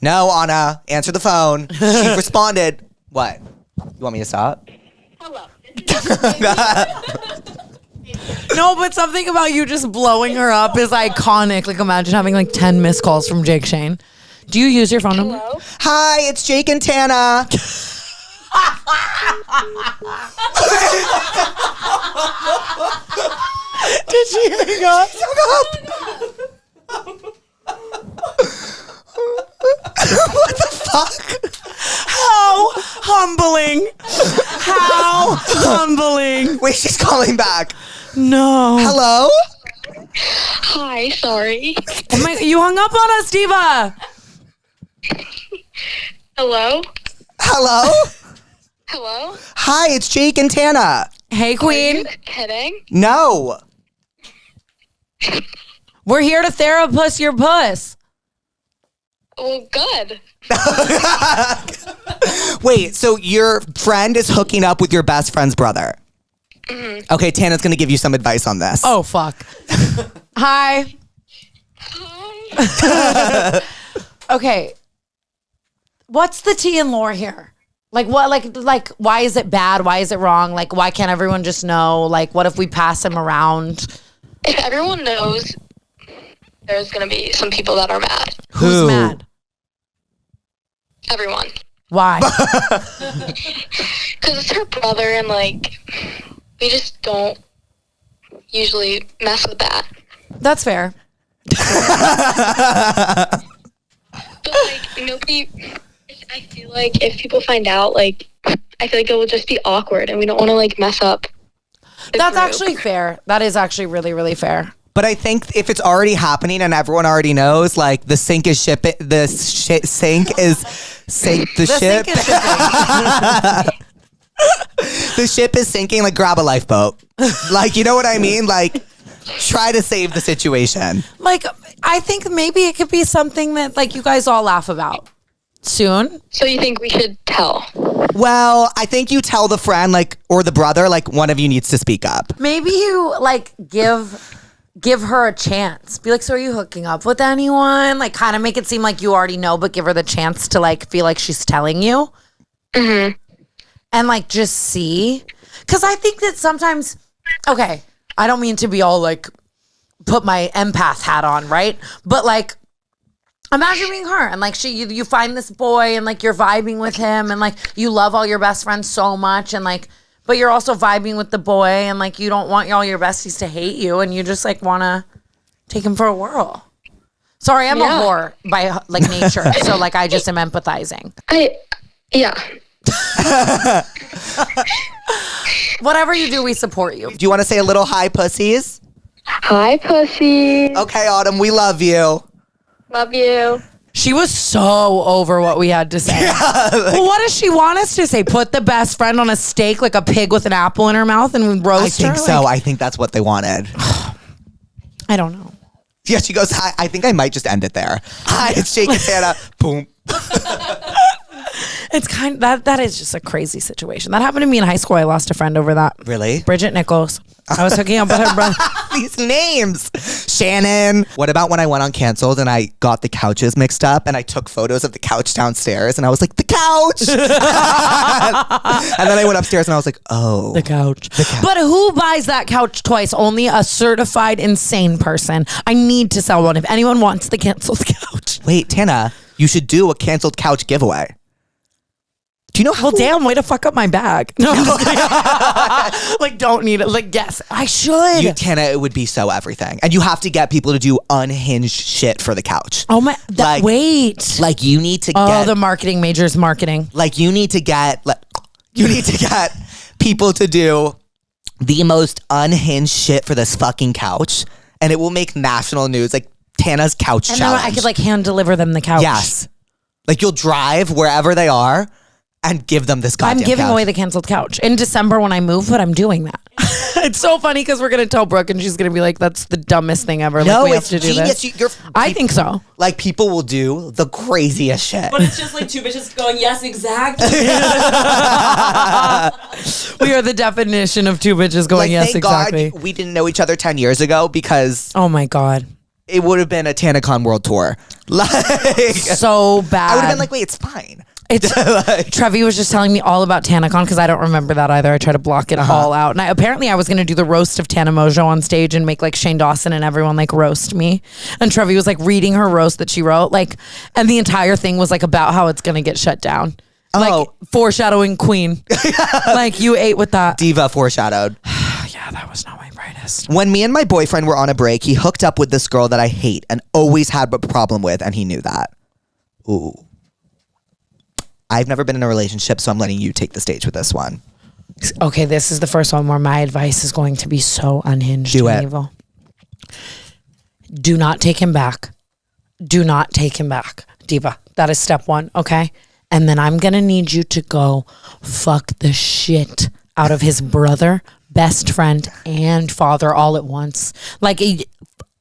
[SPEAKER 1] No, Anna, answer the phone. She responded. What? You want me to stop?
[SPEAKER 5] Hello.
[SPEAKER 3] No, but something about you just blowing her up is iconic. Like imagine having like 10 missed calls from Jake Shane. Do you use your phone number?
[SPEAKER 5] Hello.
[SPEAKER 1] Hi, it's Jake and Tana.
[SPEAKER 3] Did she hang up?
[SPEAKER 1] What the fuck?
[SPEAKER 3] How humbling. How humbling.
[SPEAKER 1] Wait, she's calling back.
[SPEAKER 3] No.
[SPEAKER 1] Hello?
[SPEAKER 5] Hi. Sorry.
[SPEAKER 3] Oh my, you hung up on us, Diva.
[SPEAKER 5] Hello.
[SPEAKER 1] Hello?
[SPEAKER 5] Hello.
[SPEAKER 1] Hi, it's Jake and Tana.
[SPEAKER 3] Hey,
[SPEAKER 5] Are you
[SPEAKER 3] Queen.
[SPEAKER 5] kidding?
[SPEAKER 1] No.
[SPEAKER 3] We're here to Therapuss your puss.
[SPEAKER 5] Well, good.
[SPEAKER 1] Wait, so your friend is hooking up with your best friend's brother? Okay, Tana's going to give you some advice on this.
[SPEAKER 3] Oh, fuck. Hi. Okay. What's the tea and lore here? Like what? Like why is it bad? Why is it wrong? Like why can't everyone just know? Like what if we pass him around?
[SPEAKER 5] If everyone knows, there's gonna be some people that are mad.
[SPEAKER 3] Who's mad?
[SPEAKER 5] Everyone.
[SPEAKER 3] Why?
[SPEAKER 5] Because it's her brother, and like we just don't usually mess with that.
[SPEAKER 3] That's fair.
[SPEAKER 5] But like nobody. I feel like if people find out, like I feel like it will just be awkward, and we don't want to like mess up.
[SPEAKER 3] That's
[SPEAKER 5] group.
[SPEAKER 3] actually fair. That is actually really, really fair.
[SPEAKER 1] But I think if it's already happening and everyone already knows, like the sink is shipping, the sink is sink. The ship.
[SPEAKER 3] Sink is shipping.
[SPEAKER 1] The ship is sinking. Like grab a lifeboat. Like you know what I mean? Like try to save the situation.
[SPEAKER 3] Like I think maybe it could be something that like you guys all laugh about soon.
[SPEAKER 5] So you think we should tell?
[SPEAKER 1] Well, I think you tell the friend, like, or the brother, like one of you needs to speak up.
[SPEAKER 3] Maybe you like give her a chance. Be like, so are you hooking up with anyone? Like kind of make it seem like you already know, but give her the chance to like feel like she's telling you.
[SPEAKER 5] Mm-hmm.
[SPEAKER 3] And like just see. Because I think that sometimes, okay, I don't mean to be all like put my empath hat on, right? But like imagine being her and like you find this boy and like you're vibing with him and like you love all your best friends so much and like but you're also vibing with the boy and like you don't want all your besties to hate you and you just like want to take him for a whirl. Sorry, I'm a whore by like nature, so like I just am empathizing.
[SPEAKER 5] Yeah.
[SPEAKER 3] Whatever you do, we support you.
[SPEAKER 1] Do you want to say a little hi, pussies?
[SPEAKER 5] Hi, pussy.
[SPEAKER 1] Okay, Autumn, we love you.
[SPEAKER 5] Love you.
[SPEAKER 3] She was so over what we had to say. Well, what does she want us to say? Put the best friend on a steak like a pig with an apple in her mouth and roast her?
[SPEAKER 1] I think so. I think that's what they wanted.
[SPEAKER 3] I don't know.
[SPEAKER 1] Yeah, she goes, hi. I think I might just end it there. Hi, it's Jake and Tana. Boom.
[SPEAKER 3] It's kind of, that is just a crazy situation. That happened to me in high school. I lost a friend over that.
[SPEAKER 1] Really?
[SPEAKER 3] Bridget Nichols. I was hooking up with her brother.
[SPEAKER 1] These names. Shannon. What about when I went on Canceled and I got the couches mixed up and I took photos of the couch downstairs and I was like, the couch. And then I went upstairs and I was like, oh.
[SPEAKER 3] The couch. But who buys that couch twice? Only a certified insane person. I need to sell one if anyone wants the Canceled couch.
[SPEAKER 1] Wait, Tana, you should do a Canceled couch giveaway. Do you know how?
[SPEAKER 3] Well, damn, way to fuck up my bag. No, I'm just kidding. Like, don't need it. Like, yes, I should.
[SPEAKER 1] Tana, it would be so everything. And you have to get people to do unhinged shit for the couch.
[SPEAKER 3] Oh my, wait.
[SPEAKER 1] Like you need to get.
[SPEAKER 3] Oh, the marketing major's marketing.
[SPEAKER 1] Like you need to get people to do the most unhinged shit for this fucking couch. And it will make national news. Like Tana's couch
[SPEAKER 3] and
[SPEAKER 1] challenge.
[SPEAKER 3] then I could like hand deliver them the couch.
[SPEAKER 1] Yes. Like you'll drive wherever they are and give them this goddamn
[SPEAKER 3] I'm giving
[SPEAKER 1] couch.
[SPEAKER 3] away the Canceled couch in December when I move, but I'm doing that. It's so funny because we're gonna tell Brooke and she's gonna be like, "That's the dumbest thing ever."
[SPEAKER 1] No,
[SPEAKER 3] like, we have
[SPEAKER 1] it's
[SPEAKER 3] to do
[SPEAKER 1] genius.
[SPEAKER 3] this. I think so.
[SPEAKER 1] Like people will do the craziest shit.
[SPEAKER 2] But it's just like two bitches going, yes, exactly.
[SPEAKER 3] We are the definition of two bitches going,
[SPEAKER 1] Like,
[SPEAKER 3] yes,
[SPEAKER 1] thank
[SPEAKER 3] exactly.
[SPEAKER 1] God we didn't know each other 10 years ago because
[SPEAKER 3] Oh my God.
[SPEAKER 1] it would have been a TanaCon world tour. Like
[SPEAKER 3] So bad.
[SPEAKER 1] I would have been like, wait, it's fine.
[SPEAKER 3] It's Trevi was just telling me all about TanaCon because I don't remember that either. I try to block it all out. And apparently I was going to do the roast of Tana Mongeau on stage and make like Shane Dawson and everyone like roast me. And Trevi was like reading her roast that she wrote, like, and the entire thing was like about how it's going to get shut down. Like foreshadowing queen. Like you ate with that.
[SPEAKER 1] Diva foreshadowed.
[SPEAKER 3] Yeah, that was not my brightest.
[SPEAKER 1] When me and my boyfriend were on a break, he hooked up with this girl that I hate and always had a problem with, and he knew that. Ooh. I've never been in a relationship, so I'm letting you take the stage with this one.
[SPEAKER 3] Okay, this is the first one where my advice is going to be so unhinged
[SPEAKER 1] Do
[SPEAKER 3] and
[SPEAKER 1] it.
[SPEAKER 3] evil. Do not take him back. Do not take him back. Diva, that is step one, okay? And then I'm going to need you to go fuck the shit out of his brother, best friend, and father all at once. Like,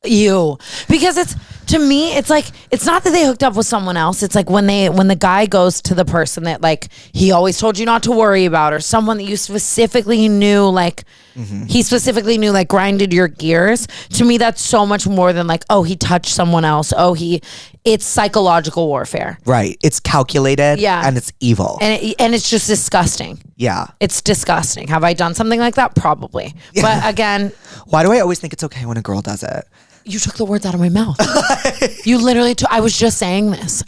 [SPEAKER 3] you. Because it's, to me, it's like, it's not that they hooked up with someone else. It's like when the guy goes to the person that like he always told you not to worry about, or someone that you specifically knew like he specifically knew, like, grinded your gears. To me, that's so much more than like, oh, he touched someone else. It's psychological warfare.
[SPEAKER 1] Right. It's calculated.
[SPEAKER 3] Yeah.
[SPEAKER 1] And it's evil.
[SPEAKER 3] And it's just disgusting.
[SPEAKER 1] Yeah.
[SPEAKER 3] It's disgusting. Have I done something like that? Probably.
[SPEAKER 1] Yeah.
[SPEAKER 3] But again,
[SPEAKER 1] why do I always think it's okay when a girl does it?
[SPEAKER 3] you took the words out of my mouth. You literally took, I was just saying this.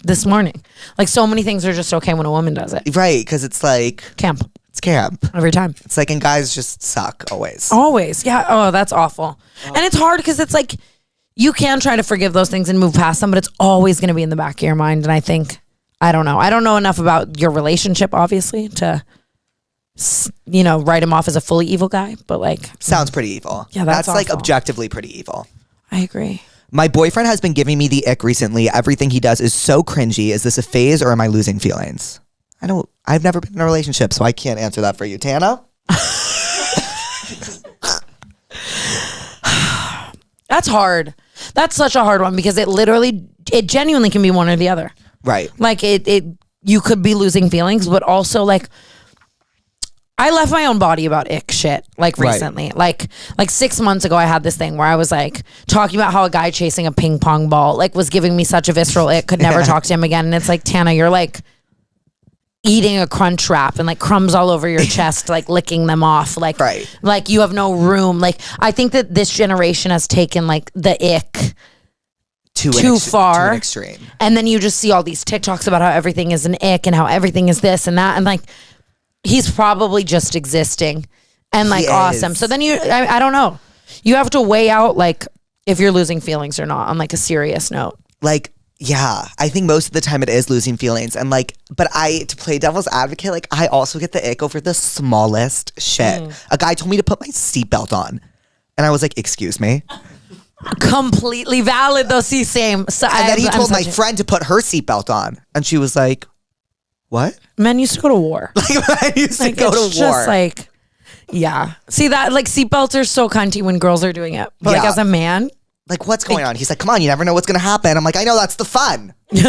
[SPEAKER 3] This morning. Like, so many things are just okay when a woman does it.
[SPEAKER 1] Right. Because it's like.
[SPEAKER 3] Camp.
[SPEAKER 1] It's camp.
[SPEAKER 3] Every time.
[SPEAKER 1] It's like, and guys just suck always.
[SPEAKER 3] Always. Yeah. Oh, that's awful. And it's hard because it's like, you can try to forgive those things and move past them, but it's always going to be in the back of your mind. And I think, I don't know enough about your relationship, obviously, to, write him off as a fully evil guy, but like.
[SPEAKER 1] Sounds pretty evil.
[SPEAKER 3] Yeah, that's
[SPEAKER 1] like
[SPEAKER 3] awful.
[SPEAKER 1] objectively pretty evil.
[SPEAKER 3] I agree.
[SPEAKER 1] My boyfriend has been giving me the ick recently. Everything he does is so cringy. Is this a phase or am I losing feelings? I've never been in a relationship, so I can't answer that for you. Tana?
[SPEAKER 3] That's hard. That's such a hard one because it genuinely can be one or the other.
[SPEAKER 1] Right.
[SPEAKER 3] Like you could be losing feelings, but also like, I left my own body about ick shit like recently. Right. Like 6 months ago, I had this thing where I was like talking about how a guy chasing a ping pong ball like was giving me such a visceral ick, could never talk to him again. And it's like, Tana, you're like eating a crunch wrap and like crumbs all over your chest, like licking them off. Like,
[SPEAKER 1] right.
[SPEAKER 3] Like you have no room. Like, I think that this generation has taken like the ick too far.
[SPEAKER 1] To an extreme. And
[SPEAKER 3] then you just see all these TikToks about how everything is an ick and how everything is this and that. And like, he's probably just existing and like awesome. So then I don't know. You have to weigh out like if you're losing feelings or not on like a serious note.
[SPEAKER 1] Like, yeah, I think most of the time it is losing feelings. And like, but to play devil's advocate, like I also get the ick over the smallest shit. A guy told me to put my seatbelt on. And I was like, excuse me?
[SPEAKER 3] Completely valid though, see, same. So
[SPEAKER 1] and then he told my friend to put her seatbelt on. And she was like, what?
[SPEAKER 3] Men used to go to war.
[SPEAKER 1] Like, men used to go to war.
[SPEAKER 3] Just like, yeah. See that, like seatbelts are so cunty when girls are doing it. But like as a man.
[SPEAKER 1] Like, what's going on? He's like, come on, you never know what's going to happen. I'm like, I know, that's the fun.
[SPEAKER 3] That's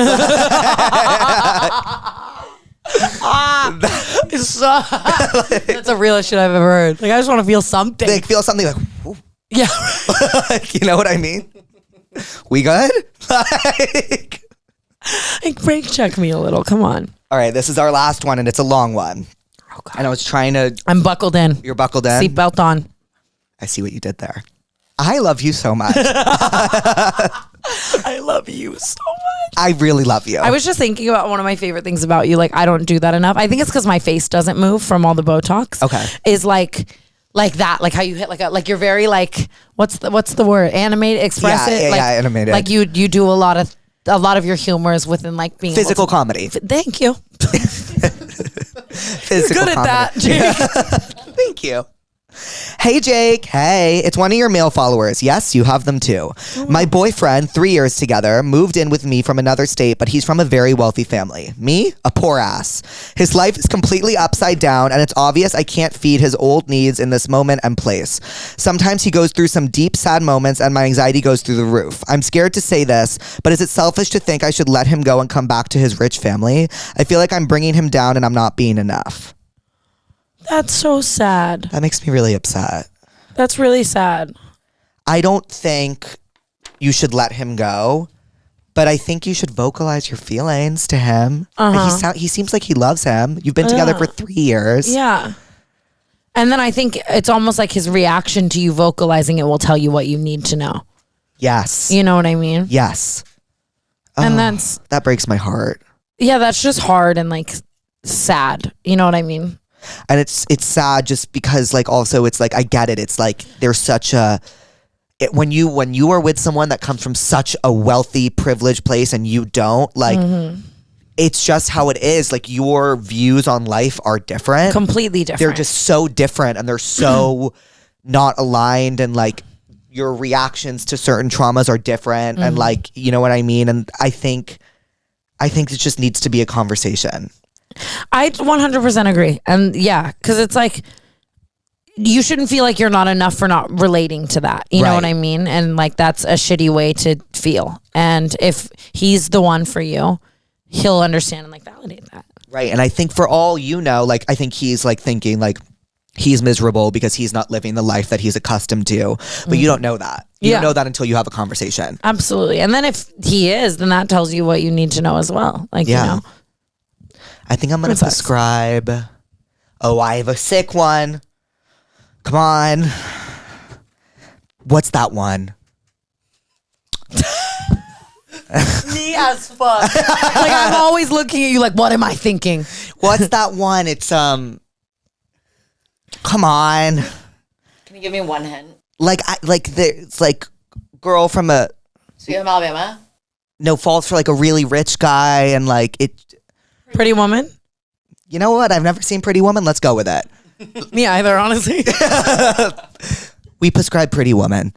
[SPEAKER 3] the realest shit I've ever heard. Like, I just want to feel something.
[SPEAKER 1] Like, feel something like, ooh.
[SPEAKER 3] Yeah.
[SPEAKER 1] Like, you know what I mean? We good?
[SPEAKER 3] Like, brake check me a little. Come on.
[SPEAKER 1] All right, this is our last one, and it's a long one.
[SPEAKER 3] Oh, God.
[SPEAKER 1] And I was trying to...
[SPEAKER 3] I'm buckled in.
[SPEAKER 1] You're buckled in?
[SPEAKER 3] Seatbelt on.
[SPEAKER 1] I see what you did there. I love you so much.
[SPEAKER 3] I love you so much.
[SPEAKER 1] I really love you.
[SPEAKER 3] I was just thinking about one of my favorite things about you. Like, I don't do that enough. I think it's because my face doesn't move from all the Botox.
[SPEAKER 1] Okay.
[SPEAKER 3] Is like that. Like how you hit like you're very like, what's the word? Animated, expressive.
[SPEAKER 1] Yeah, animated.
[SPEAKER 3] Like you do a lot of your humor is within like being
[SPEAKER 1] physical comedy.
[SPEAKER 3] Thank you.
[SPEAKER 1] Physical
[SPEAKER 3] Good
[SPEAKER 1] comedy.
[SPEAKER 3] at that, Jake.
[SPEAKER 1] Thank you. Hey, Jake. Hey, it's one of your male followers. Yes, you have them too. My boyfriend, 3 years together, moved in with me from another state, but he's from a very wealthy family. Me, a poor ass. His life is completely upside down, and it's obvious I can't feed his old needs in this moment and place. Sometimes he goes through some deep, sad moments, and my anxiety goes through the roof. I'm scared to say this, but is it selfish to think I should let him go and come back to his rich family? I feel like I'm bringing him down, and I'm not being enough.
[SPEAKER 3] That's so sad.
[SPEAKER 1] That makes me really upset.
[SPEAKER 3] That's really sad.
[SPEAKER 1] I don't think you should let him go, but I think you should vocalize your feelings to him. He seems like he loves him. You've been together for 3 years.
[SPEAKER 3] Yeah. And then I think it's almost like his reaction to you vocalizing it will tell you what you need to know.
[SPEAKER 1] Yes.
[SPEAKER 3] You know what I mean?
[SPEAKER 1] Yes.
[SPEAKER 3] And
[SPEAKER 1] that breaks my heart.
[SPEAKER 3] Yeah, that's just hard and like sad. You know what I mean?
[SPEAKER 1] And it's sad just because like also it's like I get it. It's like there's such when you are with someone that comes from such a wealthy, privileged place and you don't, like it's just how it is. Like your views on life are different.
[SPEAKER 3] Completely different.
[SPEAKER 1] They're just so different and they're so not aligned, and like your reactions to certain traumas are different and like, you know what I mean? And I think it just needs to be a conversation.
[SPEAKER 3] I 100% agree. And yeah, because it's like, you shouldn't feel like you're not enough for not relating to that. You know what I mean? And like, that's a shitty way to feel. And if he's the one for you, he'll understand and like validate that.
[SPEAKER 1] Right. And I think for all you know, like, I think he's like thinking like, he's miserable because he's not living the life that he's accustomed to. But you don't know that. You don't know that until you have a conversation.
[SPEAKER 3] Absolutely. And then if he is, then that tells you what you need to know as well. Like, you know.
[SPEAKER 1] I think I'm going to prescribe. Oh, I have a sick one. Come on. What's that one?
[SPEAKER 3] Me as fuck. Like, I'm always looking at you like, what am I thinking?
[SPEAKER 1] What's that one? It's, come on.
[SPEAKER 2] Can you give me one hint?
[SPEAKER 1] It's like girl from a.
[SPEAKER 2] Sweet Home Alabama?
[SPEAKER 1] No, falls for like a really rich guy and like it.
[SPEAKER 3] Pretty Woman?
[SPEAKER 1] You know what? I've never seen Pretty Woman. Let's go with it.
[SPEAKER 3] Me either, honestly.
[SPEAKER 1] We prescribe Pretty Woman.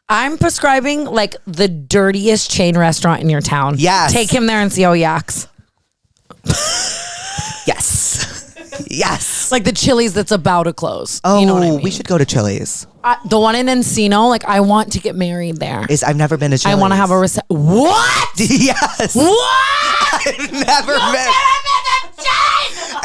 [SPEAKER 3] I'm prescribing like the dirtiest chain restaurant in your town.
[SPEAKER 1] Yes.
[SPEAKER 3] Take him there and see how he acts.
[SPEAKER 1] Yes. Yes.
[SPEAKER 3] Like the Chili's that's about to close.
[SPEAKER 1] Oh,
[SPEAKER 3] you know what I mean?
[SPEAKER 1] we should go to Chili's.
[SPEAKER 3] The one in Encino, like I want to get married there.
[SPEAKER 1] I've never been to Chili's.
[SPEAKER 3] I want to have a What?
[SPEAKER 1] Yes.
[SPEAKER 3] What?
[SPEAKER 1] I've never been.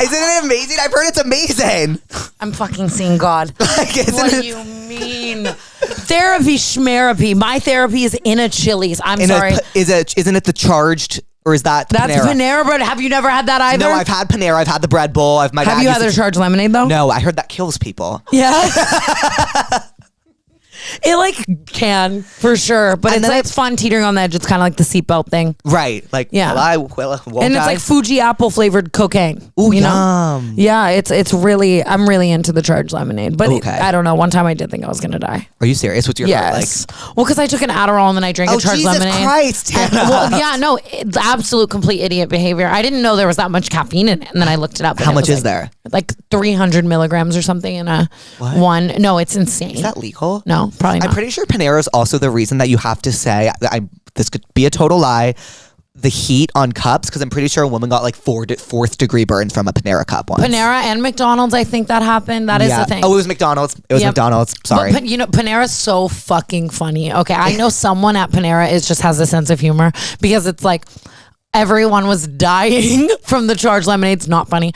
[SPEAKER 1] Isn't it amazing? I've heard it's amazing.
[SPEAKER 3] I'm fucking seeing God.
[SPEAKER 1] Like,
[SPEAKER 3] What do you mean? Therapy schmerapy. My therapy is in a Chili's. I'm sorry.
[SPEAKER 1] Isn't it the charged, or is that
[SPEAKER 3] That's Panera Bread. Have you never had that either?
[SPEAKER 1] No, I've had Panera. I've had the bread bowl. Have
[SPEAKER 3] you had their charged lemonade though?
[SPEAKER 1] No, I heard that kills people.
[SPEAKER 3] Yeah. It like can for sure, but it's fun teetering on the edge. It's kind of like the seatbelt thing,
[SPEAKER 1] right? Like,
[SPEAKER 3] yeah,
[SPEAKER 1] and
[SPEAKER 3] it's like Fuji apple flavored cocaine.
[SPEAKER 1] Ooh,
[SPEAKER 3] you know?
[SPEAKER 1] yum.
[SPEAKER 3] Yeah, it's really I'm really into the charged lemonade, but I don't know. One time I did think I was gonna die.
[SPEAKER 1] Are you serious? What's your heart like?
[SPEAKER 3] Well, because I took an Adderall and then I drank a charged
[SPEAKER 1] Jesus
[SPEAKER 3] lemonade.
[SPEAKER 1] Christ, Tana.
[SPEAKER 3] Well, yeah, no, it's absolute complete idiot behavior. I didn't know there was that much caffeine in it, and then I looked it up.
[SPEAKER 1] How much is there?
[SPEAKER 3] Like 300 milligrams or something in a one. No, it's insane.
[SPEAKER 1] Is that legal?
[SPEAKER 3] No, probably not.
[SPEAKER 1] I'm pretty sure Panera is also the reason that you have to say, this could be a total lie, the heat on cups, because I'm pretty sure a woman got like fourth degree burns from a Panera cup once.
[SPEAKER 3] Panera and McDonald's, I think that happened. That is the thing.
[SPEAKER 1] Oh, it was McDonald's. McDonald's. Sorry.
[SPEAKER 3] But you know, Panera's so fucking funny. Okay, I know someone at Panera just has a sense of humor because it's like everyone was dying from the charged lemonade. It's not funny.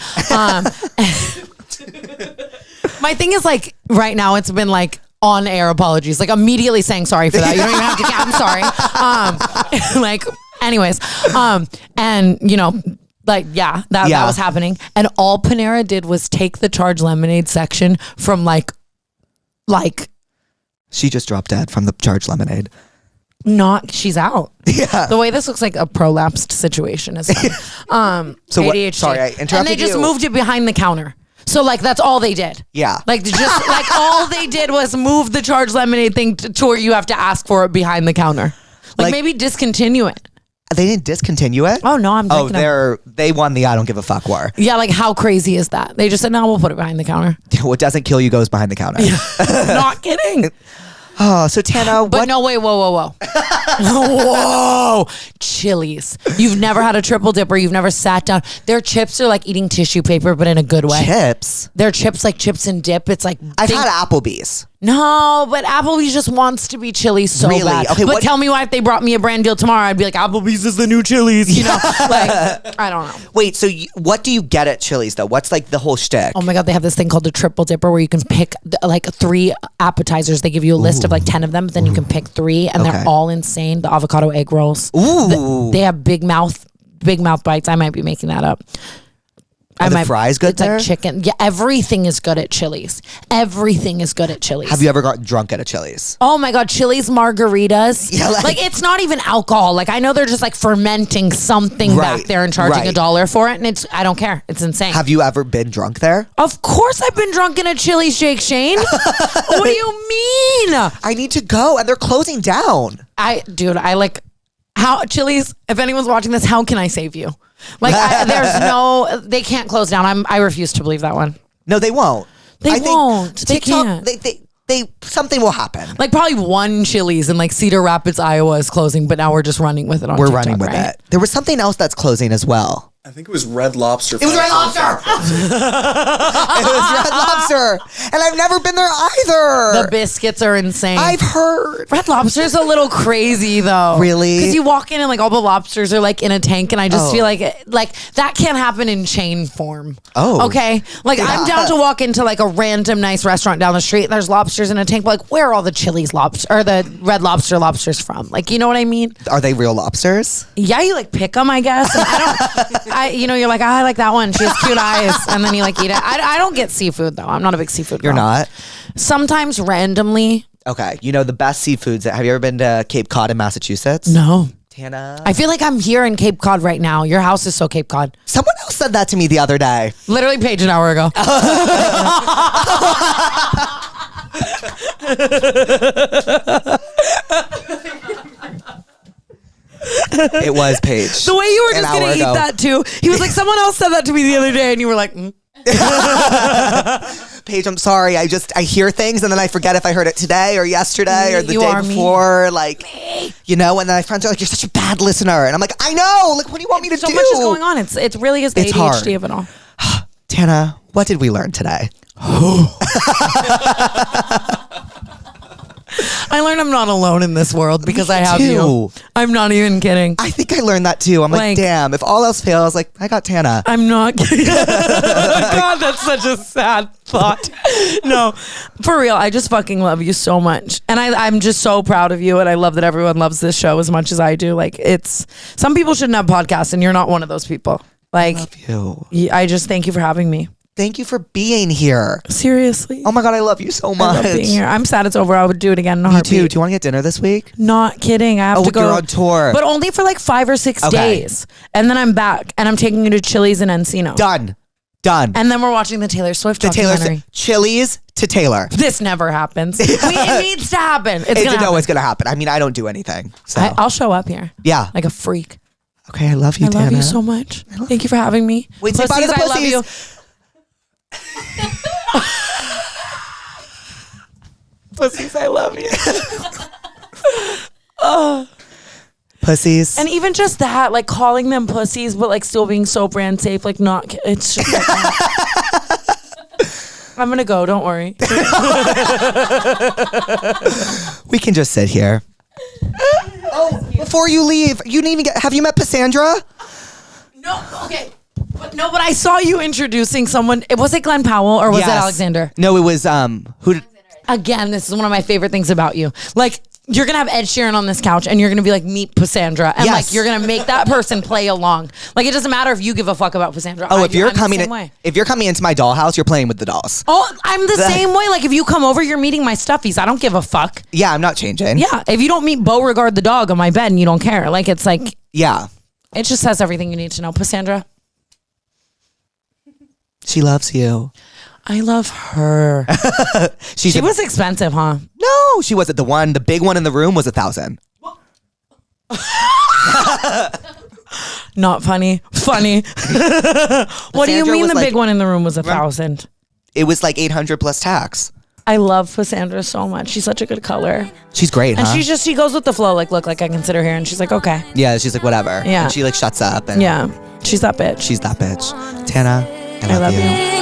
[SPEAKER 3] My thing is like right now it's been like on air apologies, like immediately saying sorry for that. You don't even have to. I'm sorry. Like, anyways, and you know, like that was happening, and all Panera did was take the charged lemonade section from like.
[SPEAKER 1] She just dropped dead from the charged lemonade.
[SPEAKER 3] She's out.
[SPEAKER 1] Yeah.
[SPEAKER 3] The way this looks like a prolapsed situation is fun.
[SPEAKER 1] So
[SPEAKER 3] ADHD.
[SPEAKER 1] what? Sorry, I interrupted
[SPEAKER 3] And they just
[SPEAKER 1] you.
[SPEAKER 3] moved it behind the counter. So like that's all they did.
[SPEAKER 1] Yeah.
[SPEAKER 3] Like just like all they did was move the charged lemonade thing to where you have to ask for it behind the counter. Like maybe discontinue it.
[SPEAKER 1] They didn't discontinue it?
[SPEAKER 3] Oh no, I'm thinking
[SPEAKER 1] they won the I don't give a fuck war.
[SPEAKER 3] Yeah, like how crazy is that? They just said no, we'll put it behind the counter.
[SPEAKER 1] What doesn't kill you goes behind the counter.
[SPEAKER 3] Not kidding.
[SPEAKER 1] Oh, so Tana,
[SPEAKER 3] but no, wait, whoa. Whoa. Chili's. You've never had a triple dipper. You've never sat down. Their chips are like eating tissue paper, but in a good way.
[SPEAKER 1] Chips?
[SPEAKER 3] Their chips like chips and dip. It's like
[SPEAKER 1] I've had Applebee's.
[SPEAKER 3] No, but Applebee's just wants to be Chili's so
[SPEAKER 1] Really?
[SPEAKER 3] bad.
[SPEAKER 1] Okay,
[SPEAKER 3] but tell me why if they brought me a brand deal tomorrow, I'd be like, Applebee's is the new Chili's, you know? Like, I don't know.
[SPEAKER 1] Wait, so what do you get at Chili's though? What's like the whole shtick?
[SPEAKER 3] Oh my God, they have this thing called a triple dipper where you can pick like 3 appetizers. They give you a list of like 10 of them, but then you can pick 3 and they're all insane. The avocado egg rolls.
[SPEAKER 1] Ooh.
[SPEAKER 3] They have big mouth bites. I might be making that up.
[SPEAKER 1] Are the fries good there?
[SPEAKER 3] Like chicken. Yeah, everything is good at Chili's. Everything is good at Chili's.
[SPEAKER 1] Have you ever gotten drunk at a Chili's?
[SPEAKER 3] Oh my God, Chili's margaritas. Yeah, like it's not even alcohol. Like I know they're just like fermenting something back there and charging $1 for it. And I don't care. It's insane.
[SPEAKER 1] Have you ever been drunk there?
[SPEAKER 3] Of course I've been drunk in a Chili's, JakeShane. What do you mean?
[SPEAKER 1] I need to go and they're closing down.
[SPEAKER 3] I like how Chili's, if anyone's watching this, how can I save you? Like they can't close down. I refuse to believe that one.
[SPEAKER 1] No, they won't.
[SPEAKER 3] They won't. They
[SPEAKER 1] TikTok,
[SPEAKER 3] can't.
[SPEAKER 1] They something will happen.
[SPEAKER 3] Like probably one Chili's in like Cedar Rapids, Iowa is closing, but now we're just running with it on TikTok,
[SPEAKER 1] running with it. There was something else that's closing as well.
[SPEAKER 4] I think it was Red Lobster.
[SPEAKER 1] It was Red Lobster. It was Red Lobster, and I've never been there either.
[SPEAKER 3] The biscuits are insane.
[SPEAKER 1] I've heard.
[SPEAKER 3] Red Lobster's a little crazy though.
[SPEAKER 1] Really?
[SPEAKER 3] Because you walk in and like all the lobsters are like in a tank, and I just feel like that can't happen in chain form.
[SPEAKER 1] Oh.
[SPEAKER 3] Okay. Like I'm down to walk into like a random nice restaurant down the street and there's lobsters in a tank. But like, where are all the Chili's lobster or the Red Lobster lobsters from? Like, you know what I mean?
[SPEAKER 1] Are they real lobsters?
[SPEAKER 3] Yeah, you like pick them, I guess. And you're like, I like that one. She has cute eyes, and then you like eat it. I don't get seafood though. I'm not a big seafood girl.
[SPEAKER 1] You're not?
[SPEAKER 3] Sometimes randomly.
[SPEAKER 1] Okay. You know the best seafoods. Have you ever been to Cape Cod in Massachusetts?
[SPEAKER 3] No.
[SPEAKER 1] Tana?
[SPEAKER 3] I feel like I'm here in Cape Cod right now. Your house is so Cape Cod.
[SPEAKER 1] Someone else said that to me the other day.
[SPEAKER 3] Literally Paige an hour ago.
[SPEAKER 1] It was Paige.
[SPEAKER 3] The way you were just
[SPEAKER 1] An
[SPEAKER 3] going
[SPEAKER 1] hour
[SPEAKER 3] to eat
[SPEAKER 1] ago.
[SPEAKER 3] that too. He was like, someone else said that to me the other day, and you were like,
[SPEAKER 1] Paige, I'm sorry. I hear things and then I forget if I heard it today or yesterday or the
[SPEAKER 3] You
[SPEAKER 1] day
[SPEAKER 3] are me.
[SPEAKER 1] before. Like, you know, and then my friends are like, you're such a bad listener. And I'm like, I know. Like, what do you want me to
[SPEAKER 3] so
[SPEAKER 1] do?
[SPEAKER 3] much is going on. It really is the
[SPEAKER 1] It's
[SPEAKER 3] ADHD
[SPEAKER 1] hard.
[SPEAKER 3] of it all.
[SPEAKER 1] Tana, what did we learn today?
[SPEAKER 3] I learned I'm not alone in this world because I have
[SPEAKER 1] too.
[SPEAKER 3] you. I'm not even kidding.
[SPEAKER 1] I think I learned that too. I'm like, damn, if all else fails, like, I got Tana.
[SPEAKER 3] I'm not kidding. God, that's such a sad thought. No, for real. I just fucking love you so much. And I'm just so proud of you. And I love that everyone loves this show as much as I do. Like, some people shouldn't have podcasts and you're not one of those people. Like,
[SPEAKER 1] I love you.
[SPEAKER 3] I just thank you for having me.
[SPEAKER 1] Thank you for being here.
[SPEAKER 3] Seriously.
[SPEAKER 1] Oh my God, I love you so much.
[SPEAKER 3] I love being here. I'm sad it's over. I would do it again in a
[SPEAKER 1] Me
[SPEAKER 3] heartbeat.
[SPEAKER 1] too. Do you want to get dinner this week?
[SPEAKER 3] Not kidding. I have to go.
[SPEAKER 1] You're on tour.
[SPEAKER 3] But only for like 5 or 6
[SPEAKER 1] Okay.
[SPEAKER 3] days. And then I'm back and I'm taking you to Chili's in Encino.
[SPEAKER 1] Done.
[SPEAKER 3] And then we're watching the Taylor Swift documentary.
[SPEAKER 1] Chili's to Taylor.
[SPEAKER 3] This never happens. It needs to happen. It's gonna happen.
[SPEAKER 1] It's going to happen. I mean, I don't do anything. So.
[SPEAKER 3] I'll show up here.
[SPEAKER 1] Yeah.
[SPEAKER 3] Like a freak.
[SPEAKER 1] Okay, I love you,
[SPEAKER 3] I
[SPEAKER 1] Tana.
[SPEAKER 3] love you so much. Thank you for having me.
[SPEAKER 1] Wait, say bye to the
[SPEAKER 3] I love you.
[SPEAKER 1] Pussies, I love you. Pussies.
[SPEAKER 3] And even just that, like calling them pussies, but like still being so brand safe, like not, it's just like I'm gonna go, don't worry.
[SPEAKER 1] We can just sit here. Oh, before you leave, you need to have you met Cassandra?
[SPEAKER 3] No, okay. But I saw you introducing someone. Was it Glenn Powell or was it Alexander?
[SPEAKER 1] No, it was who did,
[SPEAKER 3] Again, this is one of my favorite things about you. Like, you're going to have Ed Sheeran on this couch and you're going to be like, meet Cassandra. And like, you're going to make that person play along. Like, it doesn't matter if you give a fuck about Cassandra.
[SPEAKER 1] Oh,
[SPEAKER 3] I'm
[SPEAKER 1] if you're coming
[SPEAKER 3] the same way.
[SPEAKER 1] if you're coming into my dollhouse, you're playing with the dolls.
[SPEAKER 3] Oh, I'm the same way. Like, if you come over, you're meeting my stuffies. I don't give a fuck.
[SPEAKER 1] Yeah, I'm not changing.
[SPEAKER 3] Yeah. If you don't meet Beauregard the dog on my bed and you don't care, like, it's like,
[SPEAKER 1] Yeah.
[SPEAKER 3] it just has everything you need to know. Cassandra,
[SPEAKER 1] She loves you.
[SPEAKER 3] I love her. She was expensive, huh?
[SPEAKER 1] No, she wasn't. The big one in the room was 1,000.
[SPEAKER 3] Not funny. Funny. What do you mean the big one in the room was 1,000?
[SPEAKER 1] It was like 800 plus tax.
[SPEAKER 3] I love Cassandra so much. She's such a good color.
[SPEAKER 1] She's great,
[SPEAKER 3] And
[SPEAKER 1] huh?
[SPEAKER 3] she goes with the flow. Like, look, like I can sit her here. And she's like, okay.
[SPEAKER 1] Yeah, she's like, whatever.
[SPEAKER 3] Yeah.
[SPEAKER 1] And she like shuts up. And
[SPEAKER 3] Yeah. She's that bitch.
[SPEAKER 1] She's that bitch. Tana, I love you.